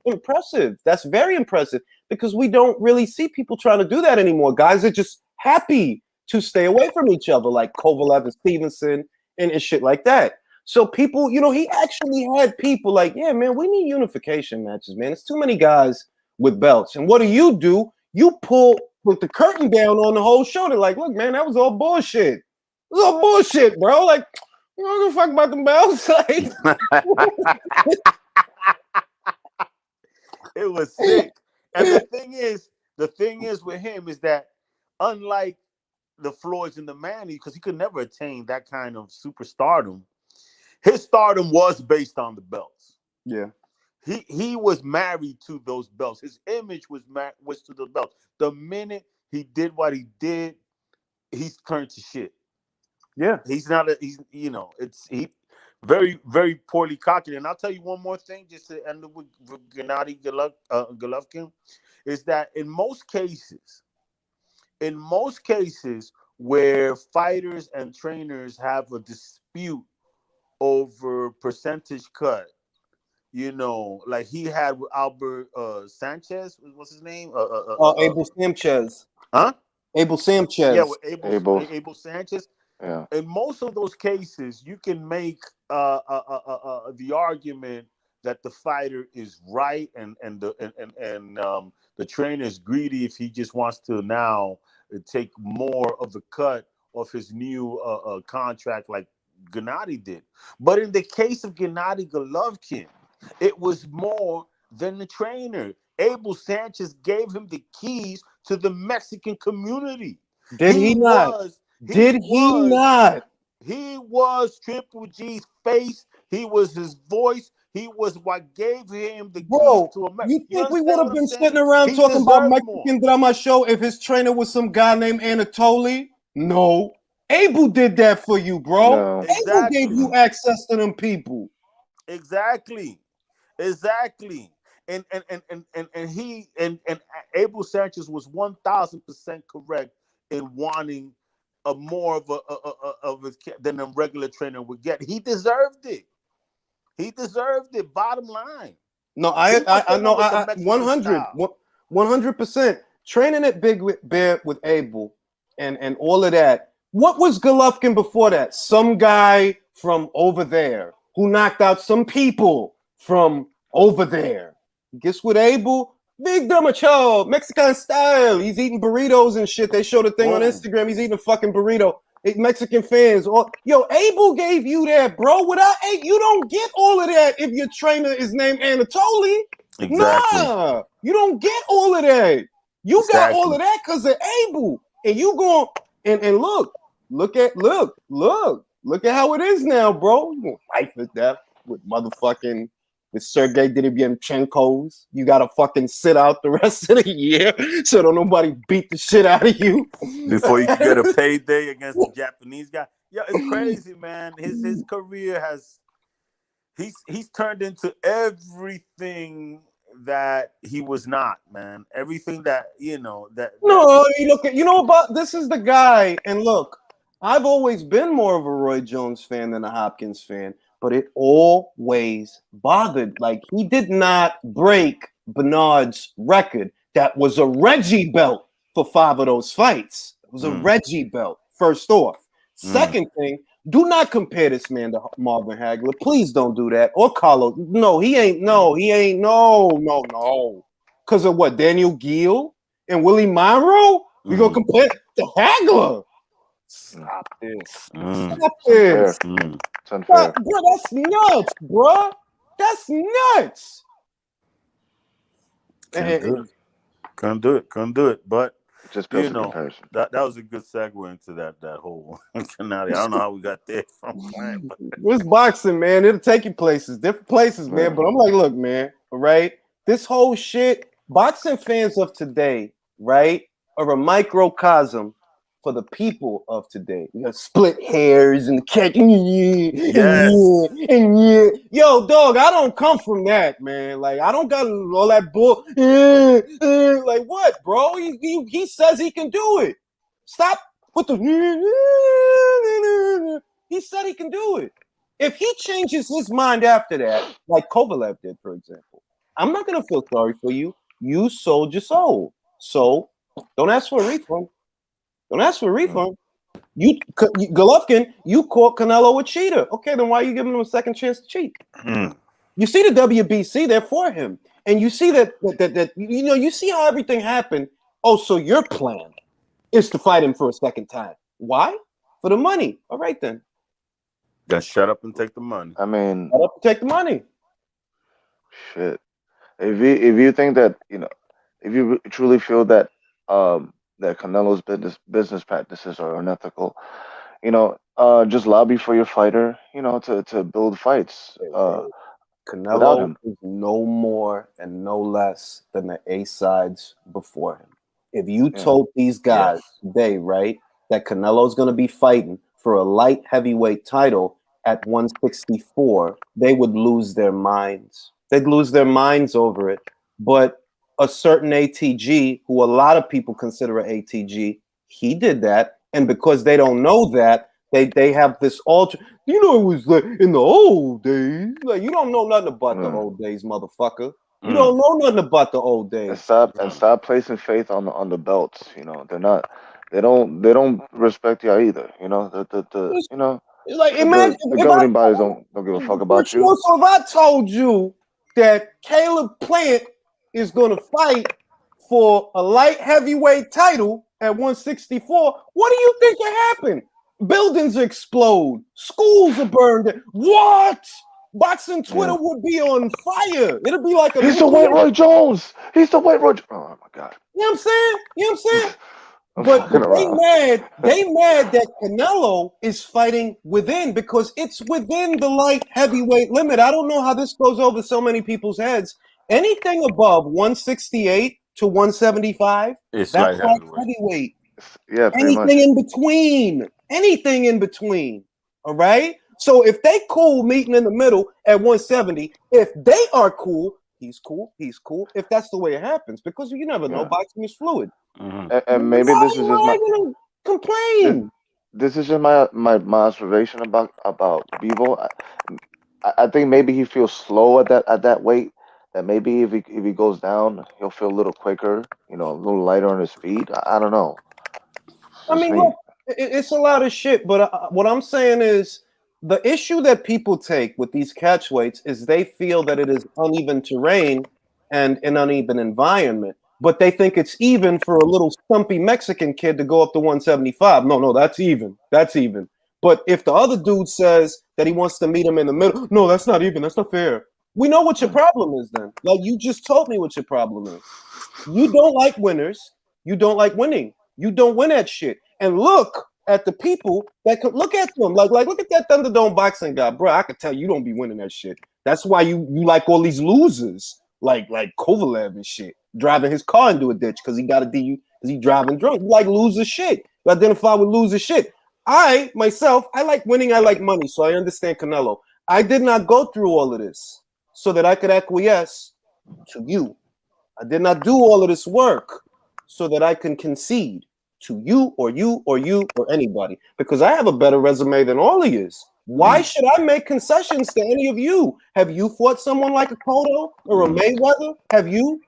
impressive. That's very impressive because we don't really see people trying to do that anymore. Guys are just happy to stay away from each other, like Kovalev and Stevenson and shit like that. So people, you know, he actually had people like, yeah, man, we need unification matches, man. It's too many guys with belts. And what do? You pull with the curtain down on the whole show. They're like, look, man, that was all bullshit. It was all bullshit, bro. Like, you don't give a fuck about the belts. It was sick. And the thing is with him is that unlike the Floyds and the Manny, because he could never attain that kind of superstardom, his stardom was based on the belts. Yeah. He was married to those belts. His image was to the belts. The minute he did what he did, he's turned to shit. Yeah. He's he very, very poorly cocky. And I'll tell you one more thing, just to end with Gennady Golovkin, is that in most cases where fighters and trainers have a dispute over percentage cut, you know, like he had with Albert Sanchez. What's his name? Abel Sanchez. Huh? Abel Sanchez. Yeah, with Abel Sanchez. Yeah. In most of those cases, you can make the argument that the fighter is right and the trainer is greedy if he just wants to now take more of the cut of his new contract like Gennady did. But in the case of Gennady Golovkin, it was more than the trainer. Abel Sanchez gave him the keys to the Mexican community. Did he not? He was Triple G's face. He was his voice. He was what gave him the keys to America. You think we would have been sitting around talking about Mexican drama show if his trainer was some guy named Anatoly? No. Abel did that for you, bro. No. Exactly. Abel gave you access to them people. Exactly. And Abel Sanchez was 1,000% correct in wanting a more of his than a regular trainer would get. He deserved it. Bottom line. No, I know. 100%. Training at Big Bear with Abel and all of that. What was Golovkin before that? Some guy from over there who knocked out some people from over there. Guess what, Abel? Big Damacho, Mexican style. He's eating burritos and shit. They showed a thing on Instagram. He's eating a fucking burrito. Mexican fans. Yo, Abel gave you that, bro. Without you don't get all of that if your trainer is named Anatoly. Exactly. Nah, you don't get all of that. You got all of that because of Abel. And you going and look at how it is now, bro. You gonna fight for death with motherfucking with Sergey Derevyanchenko's. You gotta fucking sit out the rest of the year so don't nobody beat the shit out of you before you can get a payday against the Japanese guy. Yeah, it's crazy, man. His career has he's turned into everything that he was not, man. Everything that No, you know about this is the guy, and look, I've always been more of a Roy Jones fan than a Hopkins fan, but it always bothered. Like, he did not break Bernard's record. That was a Reggie belt for 5 of those fights. It was a Reggie belt, first off. Second thing, do not compare this man to Marvin Hagler. Please don't do that. Or Carlos. No, he ain't. No. Because of what? Daniel Gill and Willie Monroe? We gonna compare to Hagler? Stop this. Stop this. It's unfair. Bro, that's nuts, bro. That's nuts. Couldn't do it. But Just built a comparison. that was a good segue into that whole finale. I don't know how we got there from Plant. It's boxing, man. It'll take you places, different places, man. But I'm like, look, man, all right? This whole shit, boxing fans of today, right, are a microcosm for the people of today. You got split hairs and catching Yo, dog, I don't come from that, man. Like, I don't got all that bull. Like, what, bro? He says he can do it. Stop with the. He said he can do it. If he changes his mind after that, like Kovalev did, for example, I'm not gonna feel sorry for you. You sold your soul, so don't ask for a refund. Don't ask for a refund. Golovkin, you caught Canelo a cheater. Okay, then why are you giving him a second chance to cheat? You see the WBC, they're for him. And you see that you see how everything happened. Oh, so your plan is to fight him for a second time. Why? For the money. All right, then. Then shut up and take the money. I mean, shut up and take the money. Shit. If you think that, if you truly feel that that Canelo's business practices are unethical, just lobby for your fighter, to build fights. Canelo is no more and no less than the A-sides before him. If you told these guys today, right, that Canelo's going to be fighting for a light heavyweight title at 164, they would lose their minds. They'd lose their minds over it. But a certain ATG, who a lot of people consider an ATG, he did that. And because they don't know that, they have this it was like in the old days. Like, you don't know nothing about the old days, motherfucker. You don't know nothing about the old days. And stop placing faith on the belts. They don't respect you either. Like, the governing bodies don't give a fuck about you. So if I told you that Caleb Plant is going to fight for a light heavyweight title at 164, what do you think will happen? Buildings explode. Schools are burned. What? Boxing Twitter would be on fire. It'll be like He's the white Roy Jones. He's the white Roy. Oh my God. You know what I'm saying? But they mad that Canelo is fighting within, because it's within the light heavyweight limit. I don't know how this goes over so many people's heads. Anything above 168 to 175, that's light heavyweight. Yeah, Anything in between. All right? So if they cool meeting in the middle at 170, if they are cool, he's cool. If that's the way it happens, because you never know, boxing is fluid. And maybe this is just my complain. This is just my observation about Bivol. I think maybe he feels slow at that weight. That maybe if he goes down, he'll feel a little quicker, a little lighter on his feet. I don't know. Look, it's a lot of shit, but what I'm saying is the issue that people take with these catchweights is they feel that it is uneven terrain and an uneven environment, but they think it's even for a little stumpy Mexican kid to go up to 175. No, that's even. But if the other dude says that he wants to meet him in the middle, no, that's not even. That's not fair. We know what your problem is then. Like, you just told me what your problem is. You don't like winners. You don't like winning. You don't win at shit. And look at the people that could look at them. Like look at that Thunderdome boxing guy, bro. I could tell you don't be winning that shit. That's why you like all these losers, like Kovalev and shit, driving his car into a ditch because he got a DU because he driving drunk. You like loser shit. You identify with loser shit. I myself, I like winning. I like money, so I understand Canelo. I did not go through all of this so that I could acquiesce to you. I did not do all of this work so that I can concede to you or you or you or anybody, because I have a better resume than all of you. Why should I make concessions to any of you? Have you fought someone like a Cotto or a Mayweather? Have you?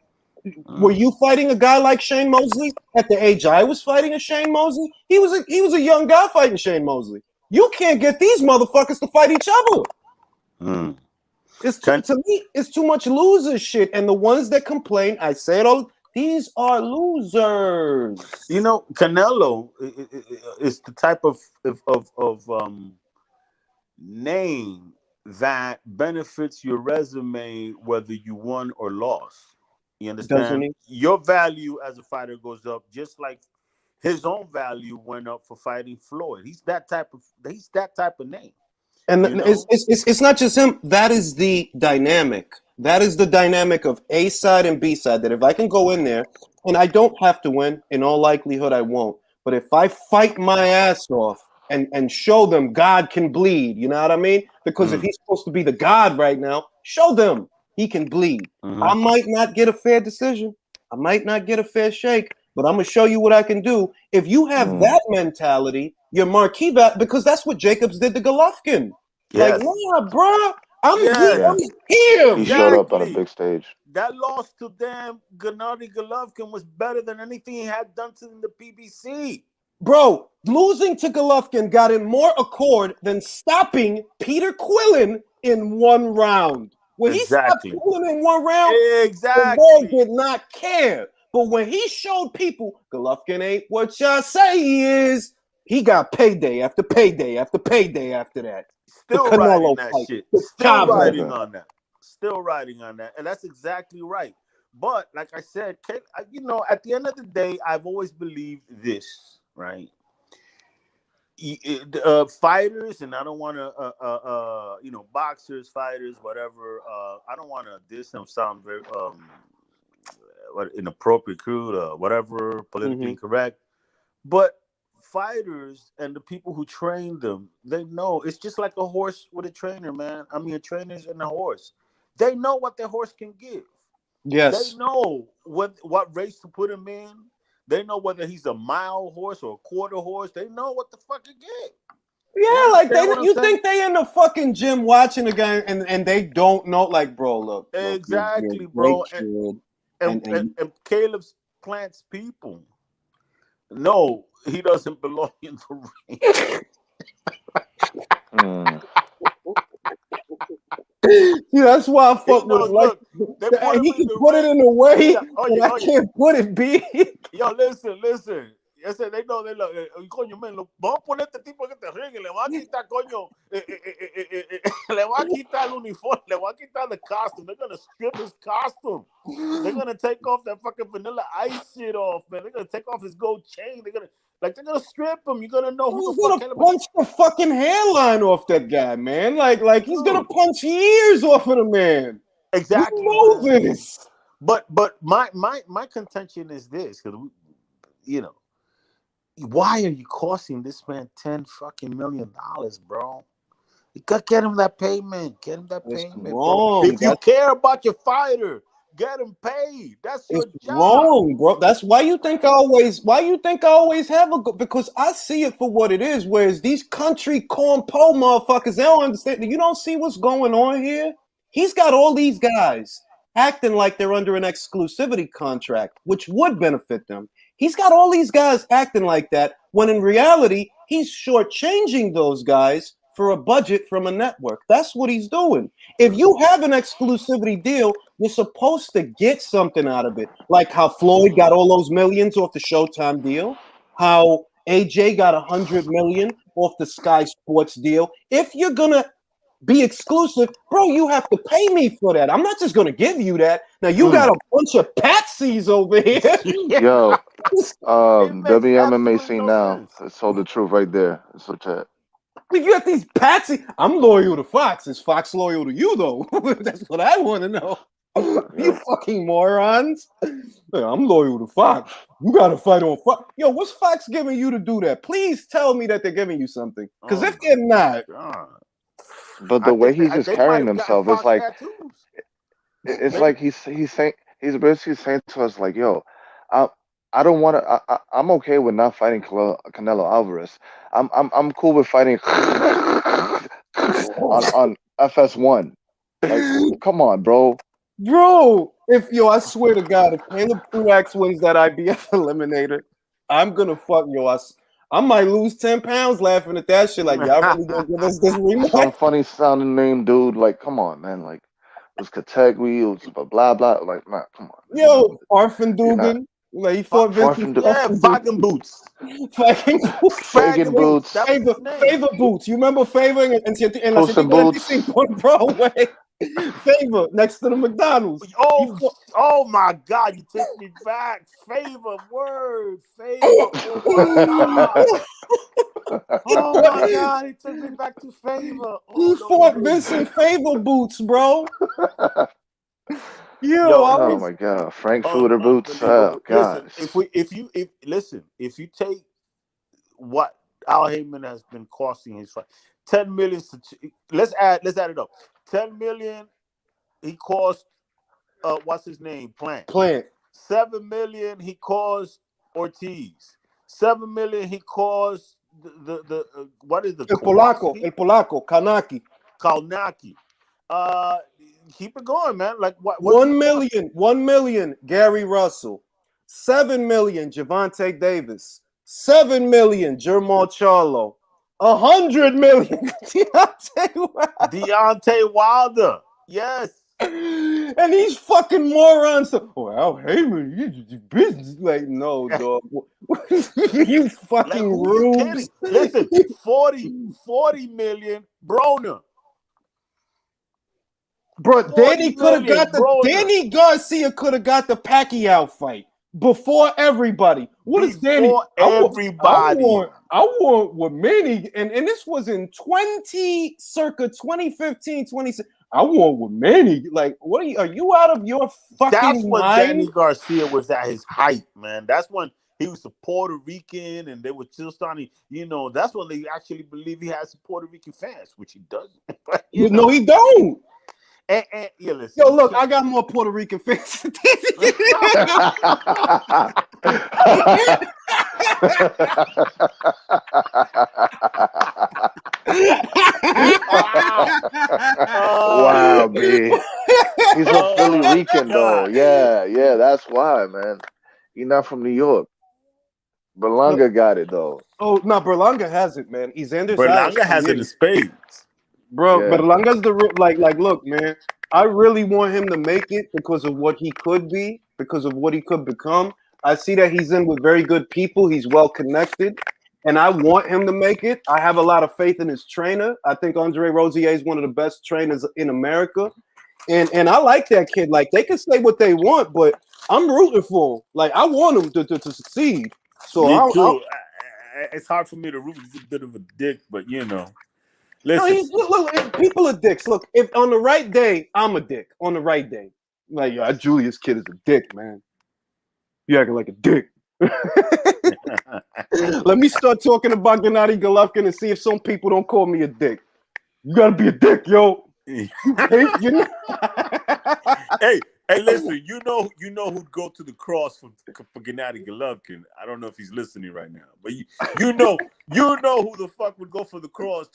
Were you fighting a guy like Shane Mosley at the age I was fighting a Shane Mosley? He was a young guy fighting Shane Mosley. You can't get these motherfuckers to fight each other. To me, it's too much loser shit. And the ones that complain, I say it all, these are losers. You know, Canelo is the type of name that benefits your resume whether you won or lost. You understand? Your value as a fighter goes up, just like his own value went up for fighting Floyd. He's that type of name. And it's not just him. That is the dynamic. That is the dynamic of A side and B side. That if I can go in there, and I don't have to win, in all likelihood I won't. But if I fight my ass off and show them God can bleed, you know what I mean? Because if he's supposed to be the God right now, show them he can bleed. I might not get a fair decision. I might not get a fair shake, but I'm going to show you what I can do. If you have that mentality, your marquee because that's what Jacobs did to Golovkin. Yes. Like, nah, bro, I'm here. He showed up on a big stage. That loss to them, Gennady Golovkin, was better than anything he had done to the PBC. Bro, losing to Golovkin got him more accord than stopping Peter Quillen in one round. When he stopped Quillen in one round, the world did not care. But when he showed people Golovkin ain't what y'all say he is, he got payday after payday after payday after that. Still riding that shit. Still riding on that. Still riding on that. And that's exactly right. But like I said, you know, at the end of the day, I've always believed this, right? Fighters, and I don't want to, you know, boxers, fighters, whatever. I don't want to diss them, sound very inappropriate, crude, whatever, politically incorrect. But fighters and the people who train them, they know it's just like a horse with a trainer, man. I mean, a trainer's and a horse. They know what their horse can give. Yes. They know what race to put him in. They know whether he's a mile horse or a quarter horse. They know what the fuck he get. Yeah, like you think they in the fucking gym watching the guy and they don't know, like, bro, look. Exactly, bro. And Caleb Plant's people. No, he doesn't belong in the ring. Yeah, that's why I fuck with him. Like, he can put it in the way, but I can't put it big. Yo, listen. I said, they know, coño, man, vamos a poner este tipo en este ring y le van a quitar, coño, le van a quitar el uniforme, le van a quitar the costume. They're going to strip his costume. They're going to take off that fucking Vanilla Ice shit off, man. They're going to take off his gold chain. They're going to strip him. You're going to know who the fuck. He's going to punch the fucking hairline off that guy, man. Like he's going to punch ears off of the man. Exactly. You know this. But my contention is this, because, you know, why are you costing this man $10 fucking million, bro? You gotta get him that payment. Get him that payment, bro. If you care about your fighter, get him paid. That's your job. Wrong, bro. That's why you think I always have because I see it for what it is. Whereas these country corn po motherfuckers, they don't understand. You don't see what's going on here. He's got all these guys acting like they're under an exclusivity contract, which would benefit them. He's got all these guys acting like that when in reality, he's shortchanging those guys for a budget from a network. That's what he's doing. If you have an exclusivity deal, you're supposed to get something out of it. Like how Floyd got all those millions off the Showtime deal, how AJ got $100 million off the Sky Sports deal. If you're going to be exclusive, bro, you have to pay me for that. I'm not just going to give you that. Now, you got a bunch of patsies over here. Yo, WMMAC now. So the truth right there. So chat. You got these patsies. I'm loyal to Fox. Is Fox loyal to you, though? That's what I want to know. You fucking morons. I'm loyal to Fox. You got to fight on Fox. Yo, what's Fox giving you to do that? Please tell me that they're giving you something. Because if they're not... But the way he's just carrying himself is like... It's like he's saying, he's basically saying to us like, yo, I don't want to. I'm okay with not fighting Canelo Alvarez. I'm cool with fighting on FS1. Like, come on, bro. Bro, I swear to God, if Caleb Truax wins that IBF eliminator, I'm gonna fuck I might lose 10 pounds laughing at that shit. Like, y'all really gonna give us this rematch? Some funny sounding name, dude. Like, come on, man. Like, it was Catchweight, it was blah blah. Like, nah, come on. Yo, Arfin You're not. Dugan. Like, he fought Vincent. Yeah, Fagan Boots. Fagan Fagan Boots. That was his name. Favor Boots. You remember Favor and Puss in Boots. on Broadway? Favor next to the McDonald's. Oh my God! You took me back. Favor, word, Favor. Oh my God! He took me back to Favor. He fought Vincent Favor Boots, bro. Oh my God, Frankfurter Boots. Oh God. Listen, if you take what Al Heyman has been costing his fight, 10 million. Let's add it up. 10 million. He cost. What's his name? Plant. 7 million. He cost Ortiz. 7 million. He cost the what is the El Polaco, Kanaki. Keep it going, man. Like what? 1 million, Gary Russell. 7 million, Gervonta Davis. 7 million, Jermall Charlo. 100 million, Deontay Wilder. Yes. And these fucking morons. Al Heyman, you business. Like, no, dog. You fucking rubes. Listen, 40 million, Broner. Bro, Danny Garcia could have got the Pacquiao fight before everybody. What is Danny? Everybody. I want what Manny, and this was in circa 2015, 2016. I want what Manny. Like, what are you out of your fucking That's when mind? Danny Garcia was at his height, man. That's when he was a Puerto Rican, and they were still starting. That's when they actually believe he has some Puerto Rican fans, which he doesn't. No, he don't. And listen, yo, look, I got more Puerto Rican fans. Wow, B. He's a Puerto Rican though. Yeah, that's why, man. He's not from New York. Berlanga got it though. Oh no, Berlanga has it, man. Berlanga has it in spades, bro. Yeah. Berlanga's like. Look, man. I really want him to make it because of what he could be, because of what he could become. I see that he's in with very good people. He's well connected, and I want him to make it. I have a lot of faith in his trainer. I think Andre Rozier is one of the best trainers in America, and I like that kid. Like, they can say what they want, but I'm rooting for him. Like, I want him to succeed. So me too. It's hard for me to root. He's a bit of a dick, but listen. No, look, people are dicks. Look, if on the right day, I'm a dick. On the right day, like, yo, that Julius kid is a dick, man. You acting like a dick. Let me start talking about Gennady Golovkin and see if some people don't call me a dick. You gotta be a dick, yo. Hey, listen. You know who'd go to the cross for Gennady Golovkin. I don't know if he's listening right now, but you know who the fuck would go for the cross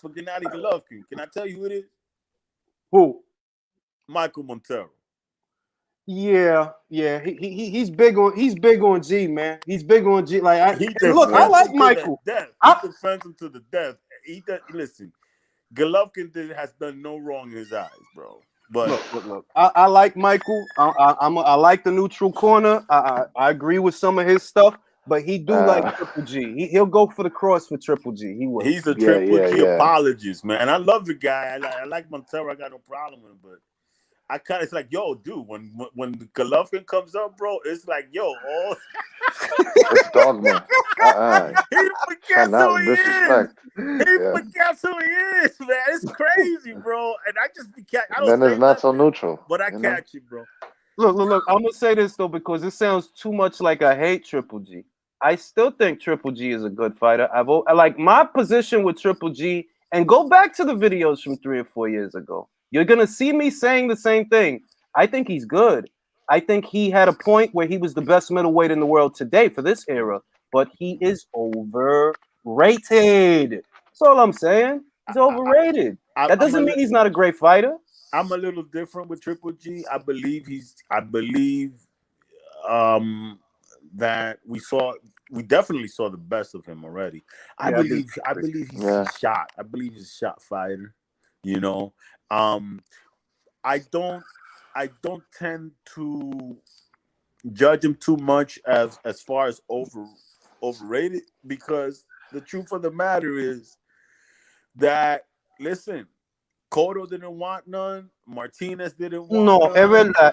for Gennady Golovkin. Can I tell you who it is? Who? Michael Montero. Yeah. He's big on G, man. He's big on G. Like, I like Michael. He defends him to the death. Listen, Golovkin has done no wrong in his eyes, bro. But look. I like Michael. I like the neutral corner. I agree with some of his stuff, but he do like Triple G. He'll go for the cross for Triple G. He will. He's a Triple G apologist, man. I love the guy. I like Montero. I got no problem with him, but it's like, yo, dude, when the Golovkin comes up, bro, it's like, yo, it's dogma. He forgets who he is. He forgets who he is, man. It's crazy, bro. And I just then it's not so neutral. But I catch you, bro. Look. I'm gonna say this though, because it sounds too much like I hate Triple G. I still think Triple G is a good fighter. I like my position with Triple G, and go back to the videos from 3 or 4 years ago. You're gonna see me saying the same thing. I think he's good. I think he had a point where he was the best middleweight in the world today for this era, but he is overrated. That's all I'm saying. He's overrated. That doesn't mean he's not a great fighter. I'm a little different with Triple G. I believe that we definitely saw the best of him already. I believe he's a shot. I believe he's a shot fighter. You know, I don't tend to judge him too much as far as overrated, because the truth of the matter is that, listen, Cotto didn't want none. Martinez didn't want none.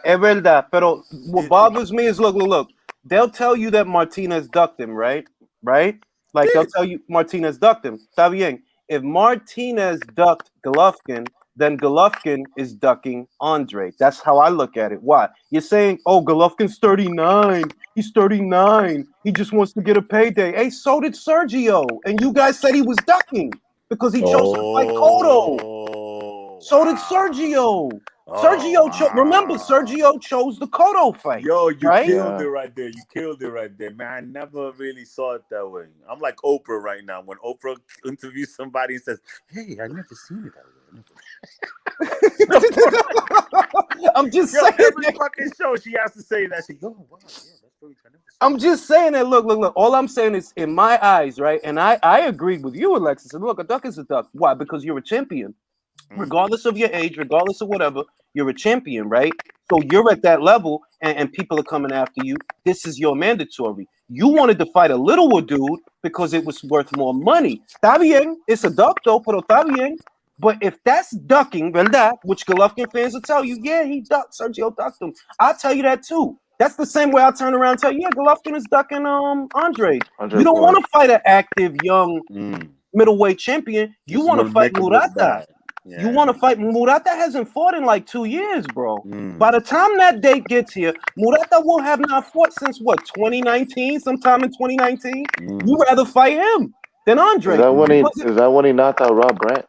Es verdad. Pero what bothers me is, look. They'll tell you that Martinez ducked him, right? Right? Like, they'll tell you Martinez ducked him. Está bien. If Martinez ducked Golovkin, then Golovkin is ducking Andre. That's how I look at it. Why? You're saying, oh, Golovkin's 39. He's 39. He just wants to get a payday. Hey, so did Sergio. And you guys said he was ducking because he chose to fight Cotto. So did Sergio. Remember, Sergio chose the Cotto fight. Yo, you killed it right there. You killed it right there, man. I never really saw it that way. I'm like Oprah right now. When Oprah interviews somebody and says, "Hey, I never seen it that way." I'm just saying. Every fucking show she has to say that. She goes, "Oh, wow, yeah, that's really kind of." I'm just saying that. Look. All I'm saying is, in my eyes, right? And I agreed with you, Alexis. And look, a duck is a duck. Why? Because you're a champion. Regardless of your age, regardless of whatever, you're a champion, right? So you're at that level, and people are coming after you. This is your mandatory. You wanted to fight a littler dude because it was worth more money. Está bien, it's a duck though, pero está bien. But if that's ducking, ¿verdad? Which Golovkin fans will tell you, yeah, he ducked. Sergio ducked him. I'll tell you that too. That's the same way I'll turn around and tell you, yeah, Golovkin is ducking Andre. You don't want to fight an active, young middleweight champion. You want to fight Murata. Yeah. You want to fight Murata? Hasn't fought in like 2 years, bro. By the time that date gets here, Murata will have not fought since what, 2019? Sometime in 2019. You rather fight him than Andre. Is that when he knocked out Rob Brandt?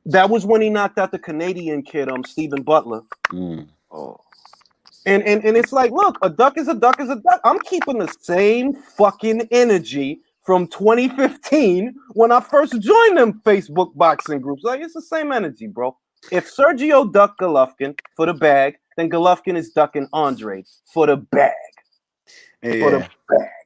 That was when he knocked out the Canadian kid, Stephen Butler. Oh. And it's like, look, a duck is a duck is a duck. I'm keeping the same fucking energy from 2015 when I first joined them Facebook boxing groups. Like, it's the same energy, bro. If Sergio ducked Golovkin for the bag, then Golovkin is ducking Andre for the bag. Yeah.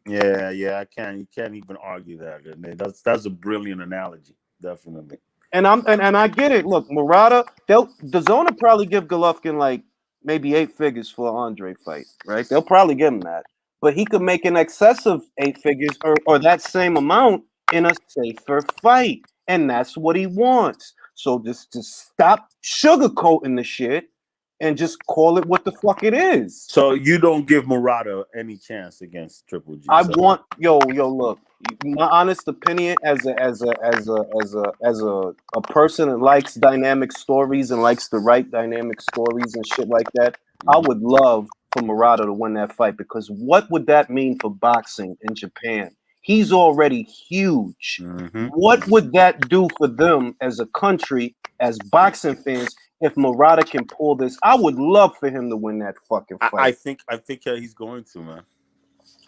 Yeah. You can't even argue that. That's a brilliant analogy, definitely. And I get it. Look, Murata, the zone will probably give Golovkin like maybe 8 figures for an Andre fight, right? They'll probably give him that. But he could make an excess of 8 figures or that same amount in a safer fight. And that's what he wants. So just stop sugarcoating the shit and just call it what the fuck it is. So you don't give Murata any chance against Triple G? I want look. My honest opinion as a person that likes dynamic stories and likes to write dynamic stories and shit like that, I would love for Murata to win that fight, because what would that mean for boxing in Japan? He's already huge. What would that do for them as a country, as boxing fans, if Murata can pull this? I would love for him to win that fucking fight. I think he's going to, man.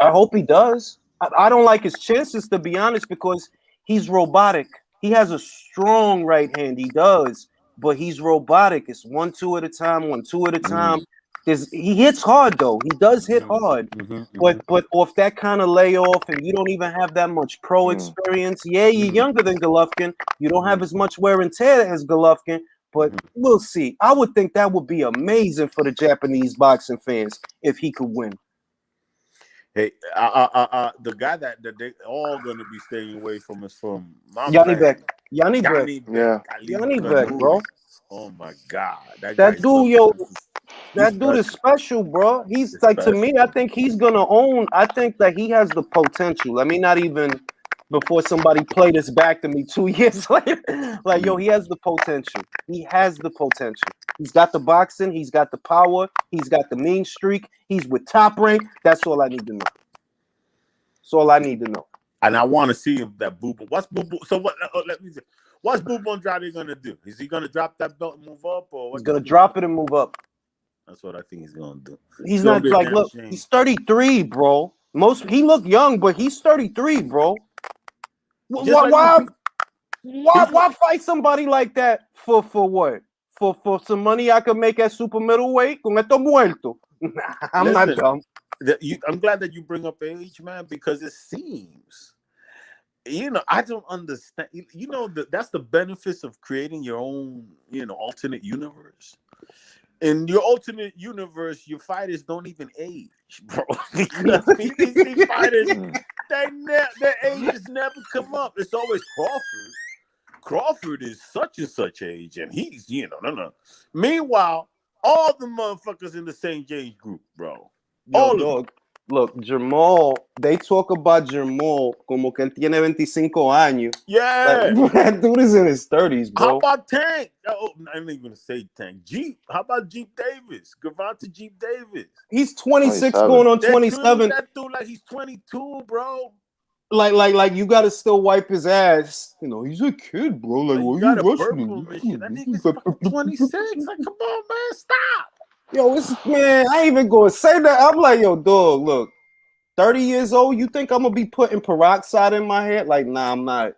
I hope he does. I don't like his chances, to be honest, because he's robotic. He has a strong right hand. He does, but he's robotic. It's 1-2 at a time, 1-2 at a time. He hits hard though. He does hit hard, but off that kind of layoff, and you don't even have that much pro experience. Yeah, you're younger than Golovkin. You don't have as much wear and tear as Golovkin, but we'll see. I would think that would be amazing for the Japanese boxing fans if he could win. Hey, the guy that they all gonna be staying away from is from Yanni Beck. Yanni Beck, bro. Oh my God, that dude, that dude is special, bro. He's like, to me, I think he's gonna own. I think that he has the potential. Let me not even, before somebody play this back to me 2 years later. Like, he has the potential. He has the potential. He's got the boxing. He's got the power. He's got the mean streak. He's with Top Rank. That's all I need to know. That's all I need to know. And I want to see him that Boo Boo. What's Boo Boo? So what? Let me see. What's Bivol Andrade gonna do? Is he gonna drop that belt and move up, or He's gonna drop it and move up. That's what I think he's gonna do. He's not like, look, he's 33, bro. He look young, but he's 33, bro. Why fight somebody like that for what? For some money I could make at super middleweight? Con esto muerto. I'm not dumb. I'm glad that you bring up age, man, because it seems, I don't understand. That's the benefits of creating your own, alternate universe. In your alternate universe, your fighters don't even age, bro. Because PBC fighters, their ages never come up. It's always Crawford. Crawford is such and such age, and he's, no. Meanwhile, all the motherfuckers in the same age group, bro. All of them. Look, Jamal, they talk about Jamal como que él tiene 25 años. Yeah. Like, that dude is in his 30s, bro. How about Tank? Oh, I'm not even going to say Tank. Jeep. How about Jeep Davis? Gervonta Jeep Davis. He's 26 going on 27. That dude like he's 22, bro. Like you got to still wipe his ass. He's a kid, bro. Like, you got a purple mission. That nigga's 26. Like, come on, man. Stop. Yo, man, I ain't even gonna say that. I'm like, yo, dog, look, 30 years old, you think I'm gonna be putting peroxide in my head? Like, nah, I'm not.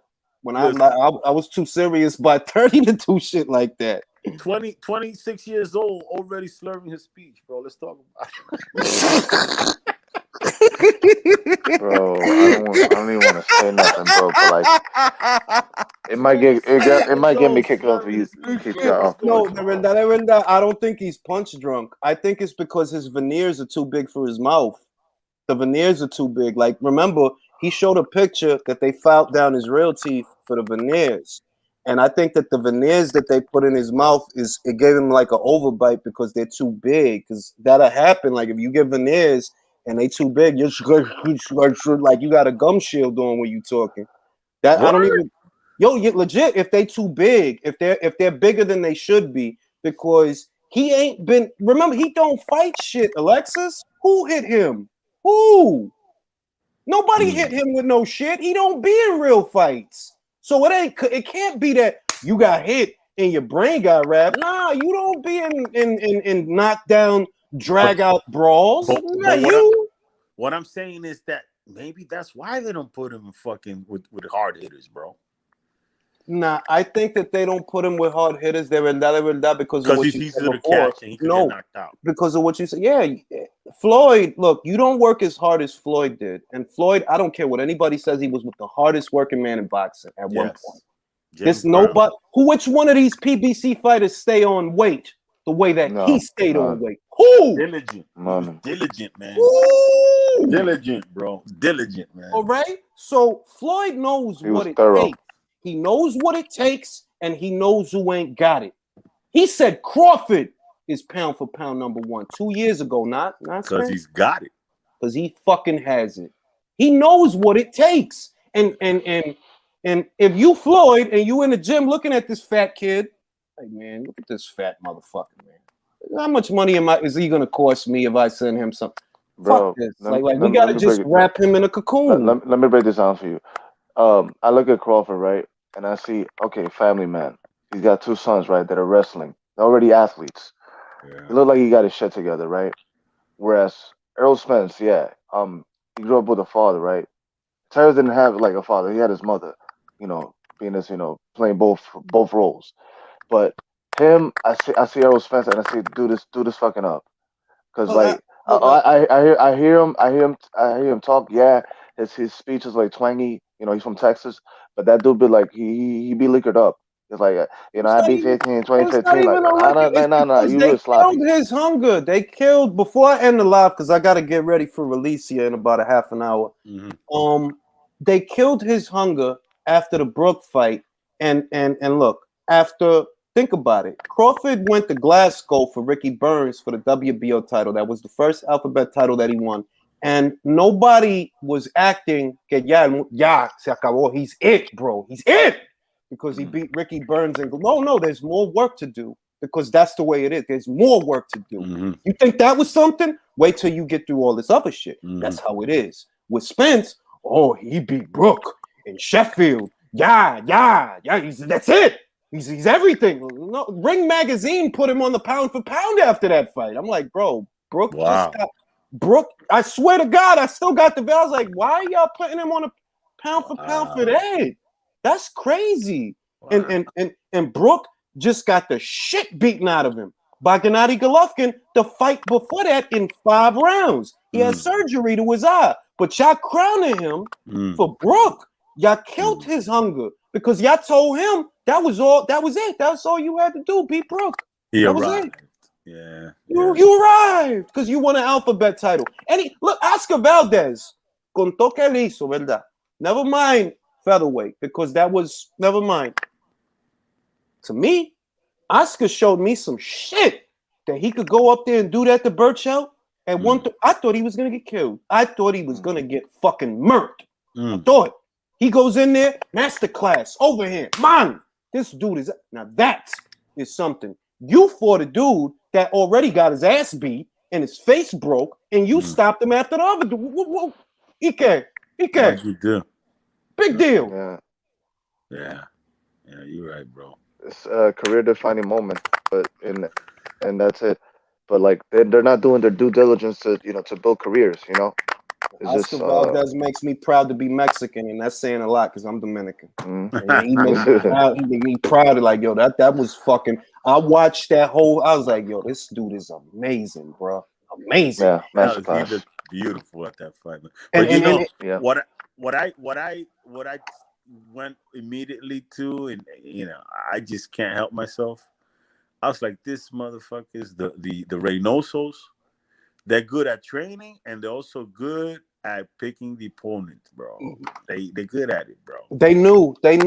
I was too serious by 30 to do shit like that. 26 years old, already slurring his speech, bro. Let's talk about it. Bro, I don't even want to say nothing, bro. But like, it might get me kicked off of you. No, de verdad, I don't think he's punch drunk. I think it's because his veneers are too big for his mouth. The veneers are too big. Like, remember, he showed a picture that they filed down his real teeth for the veneers. And I think that the veneers that they put in his mouth it gave him like an overbite because they're too big. Because that'll happen. Like, if you get veneers and they too big, you're like you got a gum shield on when you talking. That what? I don't even. Yo, legit. If they too big, if they're bigger than they should be, because he ain't been. Remember, he don't fight shit. Alexis, who hit him? Who? Nobody hit him with no shit. He don't be in real fights. So it can't be that you got hit and your brain got wrapped. Nah, you don't be in knockdown, drag out brawls. What I'm saying is that maybe that's why they don't put him fucking with hard hitters, bro. Nah, I think that they don't put him with hard hitters. They're in that because of what he's easy to catch and he can get knocked out. Because of what you said. Yeah, Floyd, look, you don't work as hard as Floyd did. And Floyd, I don't care what anybody says, he was with the hardest working man in boxing at one point. Which one of these PBC fighters stay on weight the way that he stayed on weight? Who? Diligent. Diligent, man. Ooh. Diligent, bro. Diligent, man. All right. So Floyd knows what it takes. He knows what it takes, and he knows who ain't got it. He said Crawford is pound for pound number one 2 years ago, not because he's got it. Because he fucking has it. He knows what it takes. And if you Floyd and you in the gym looking at this fat kid, like, man, look at this fat motherfucker, man. How much money is he gonna cost me if I send him something? Bro, fuck this. We gotta just wrap him in a cocoon. Let me break this down for you. I look at Crawford, right? And I see, okay, family man. He's got 2 sons, right, that are wrestling. They're already athletes. Yeah. He look like he got his shit together, right? Whereas Errol Spence, he grew up with a father, right? Tyrus didn't have like a father. He had his mother, being this, playing both roles. But him, I see Errol Spence, and I see do this fucking up, because I hear him talk. Yeah, his speech is like twangy. He's from Texas, but that dude be like he be liquored up. It's like I be 15, 2015. No, you really sloppy. They killed his hunger. They killed before I end the live because I got to get ready for release here in about a half an hour. Mm-hmm. They killed his hunger after the Brook fight, and look, think about it. Crawford went to Glasgow for Ricky Burns for the WBO title. That was the first alphabet title that he won. And nobody was acting que ya se acabó. He's it, bro. He's it. Because he beat Ricky Burns and no, there's more work to do. Because that's the way it is. There's more work to do. Mm-hmm. You think that was something? Wait till you get through all this other shit. Mm-hmm. That's how it is. With Spence, he beat Brook in Sheffield. yeah. That's it. He's everything. No, Ring Magazine put him on the pound for pound after that fight. I'm like, bro, Brooke just got Brooke. I swear to God, I still got the I was like, why are y'all putting him on a pound for pound for that? That's crazy. And Brooke just got the shit beaten out of him by Gennady Golovkin the fight before that in 5 rounds. He had surgery to his eye, but y'all crowning him for Brooke. Y'all killed his hunger because y'all told him that was all. That was it. That's all you had to do. Beat Brooke. He that arrived. Was it. You arrived because you won an alphabet title. And look, Oscar Valdez con toque liso, verdad? Never mind featherweight because that was never mind. To me, Oscar showed me some shit that he could go up there and do that to Burchell. And I thought he was gonna get killed. I thought he was gonna get fucking murked. I thought. He goes in there, masterclass, overhand. Man, this dude is now that is something. You fought a dude that already got his ass beat and his face broke, and you stopped him after the other dude. Whoa. Ike. What'd you do? Big deal. Yeah, you're right, bro. It's a career-defining moment, but and that's it. But like they're not doing their due diligence to to build careers. Oscar Valdez makes me proud to be Mexican, and that's saying a lot because I'm Dominican. He makes me proud. He made me proud. Like, yo, that was fucking. I watched that whole. I was like, yo, this dude is amazing, bro. Amazing. Yeah, masterclass. He looked beautiful at that fight. But what I went immediately to, and I just can't help myself. I was like, this motherfuckers, the Reynosos. They're good at training, and they're also good at picking the opponent, bro. They're good at it, bro. They knew. They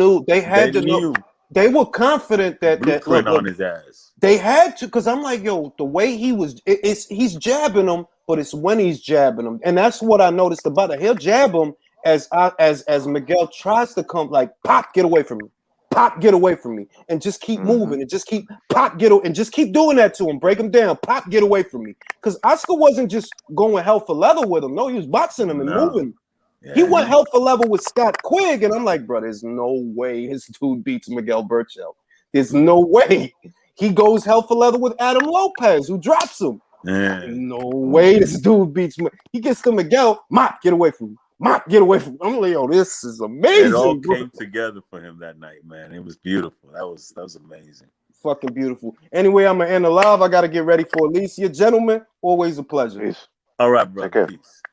had to know. They were confident that Blueprint on his ass. They had to, because I'm like, yo, the way he was, he's jabbing them, but it's when he's jabbing them, and that's what I noticed about it. He'll jab him as Miguel tries to come, like, pop, get away from me. Pop, get away from me, and just keep moving, and just keep pop, and just keep doing that to him. Break him down, pop, get away from me. Because Oscar wasn't just going hell for leather with him. No, he was boxing him and moving. Yeah. He went hell for leather with Scott Quigg, and I'm like, bro, there's no way his dude beats Miguel Burchell. There's no way. He goes hell for leather with Adam Lopez, who drops him. No way this dude beats me. He gets to Miguel, Mop, get away from me. Mop, get away from me. I'm like, yo, this is amazing. It all came together for him that night, man. It was beautiful. That was amazing. Fucking beautiful. Anyway, I'm gonna end the live. I gotta get ready for Alicia. Gentlemen, always a pleasure. Peace. All right, bro. Peace.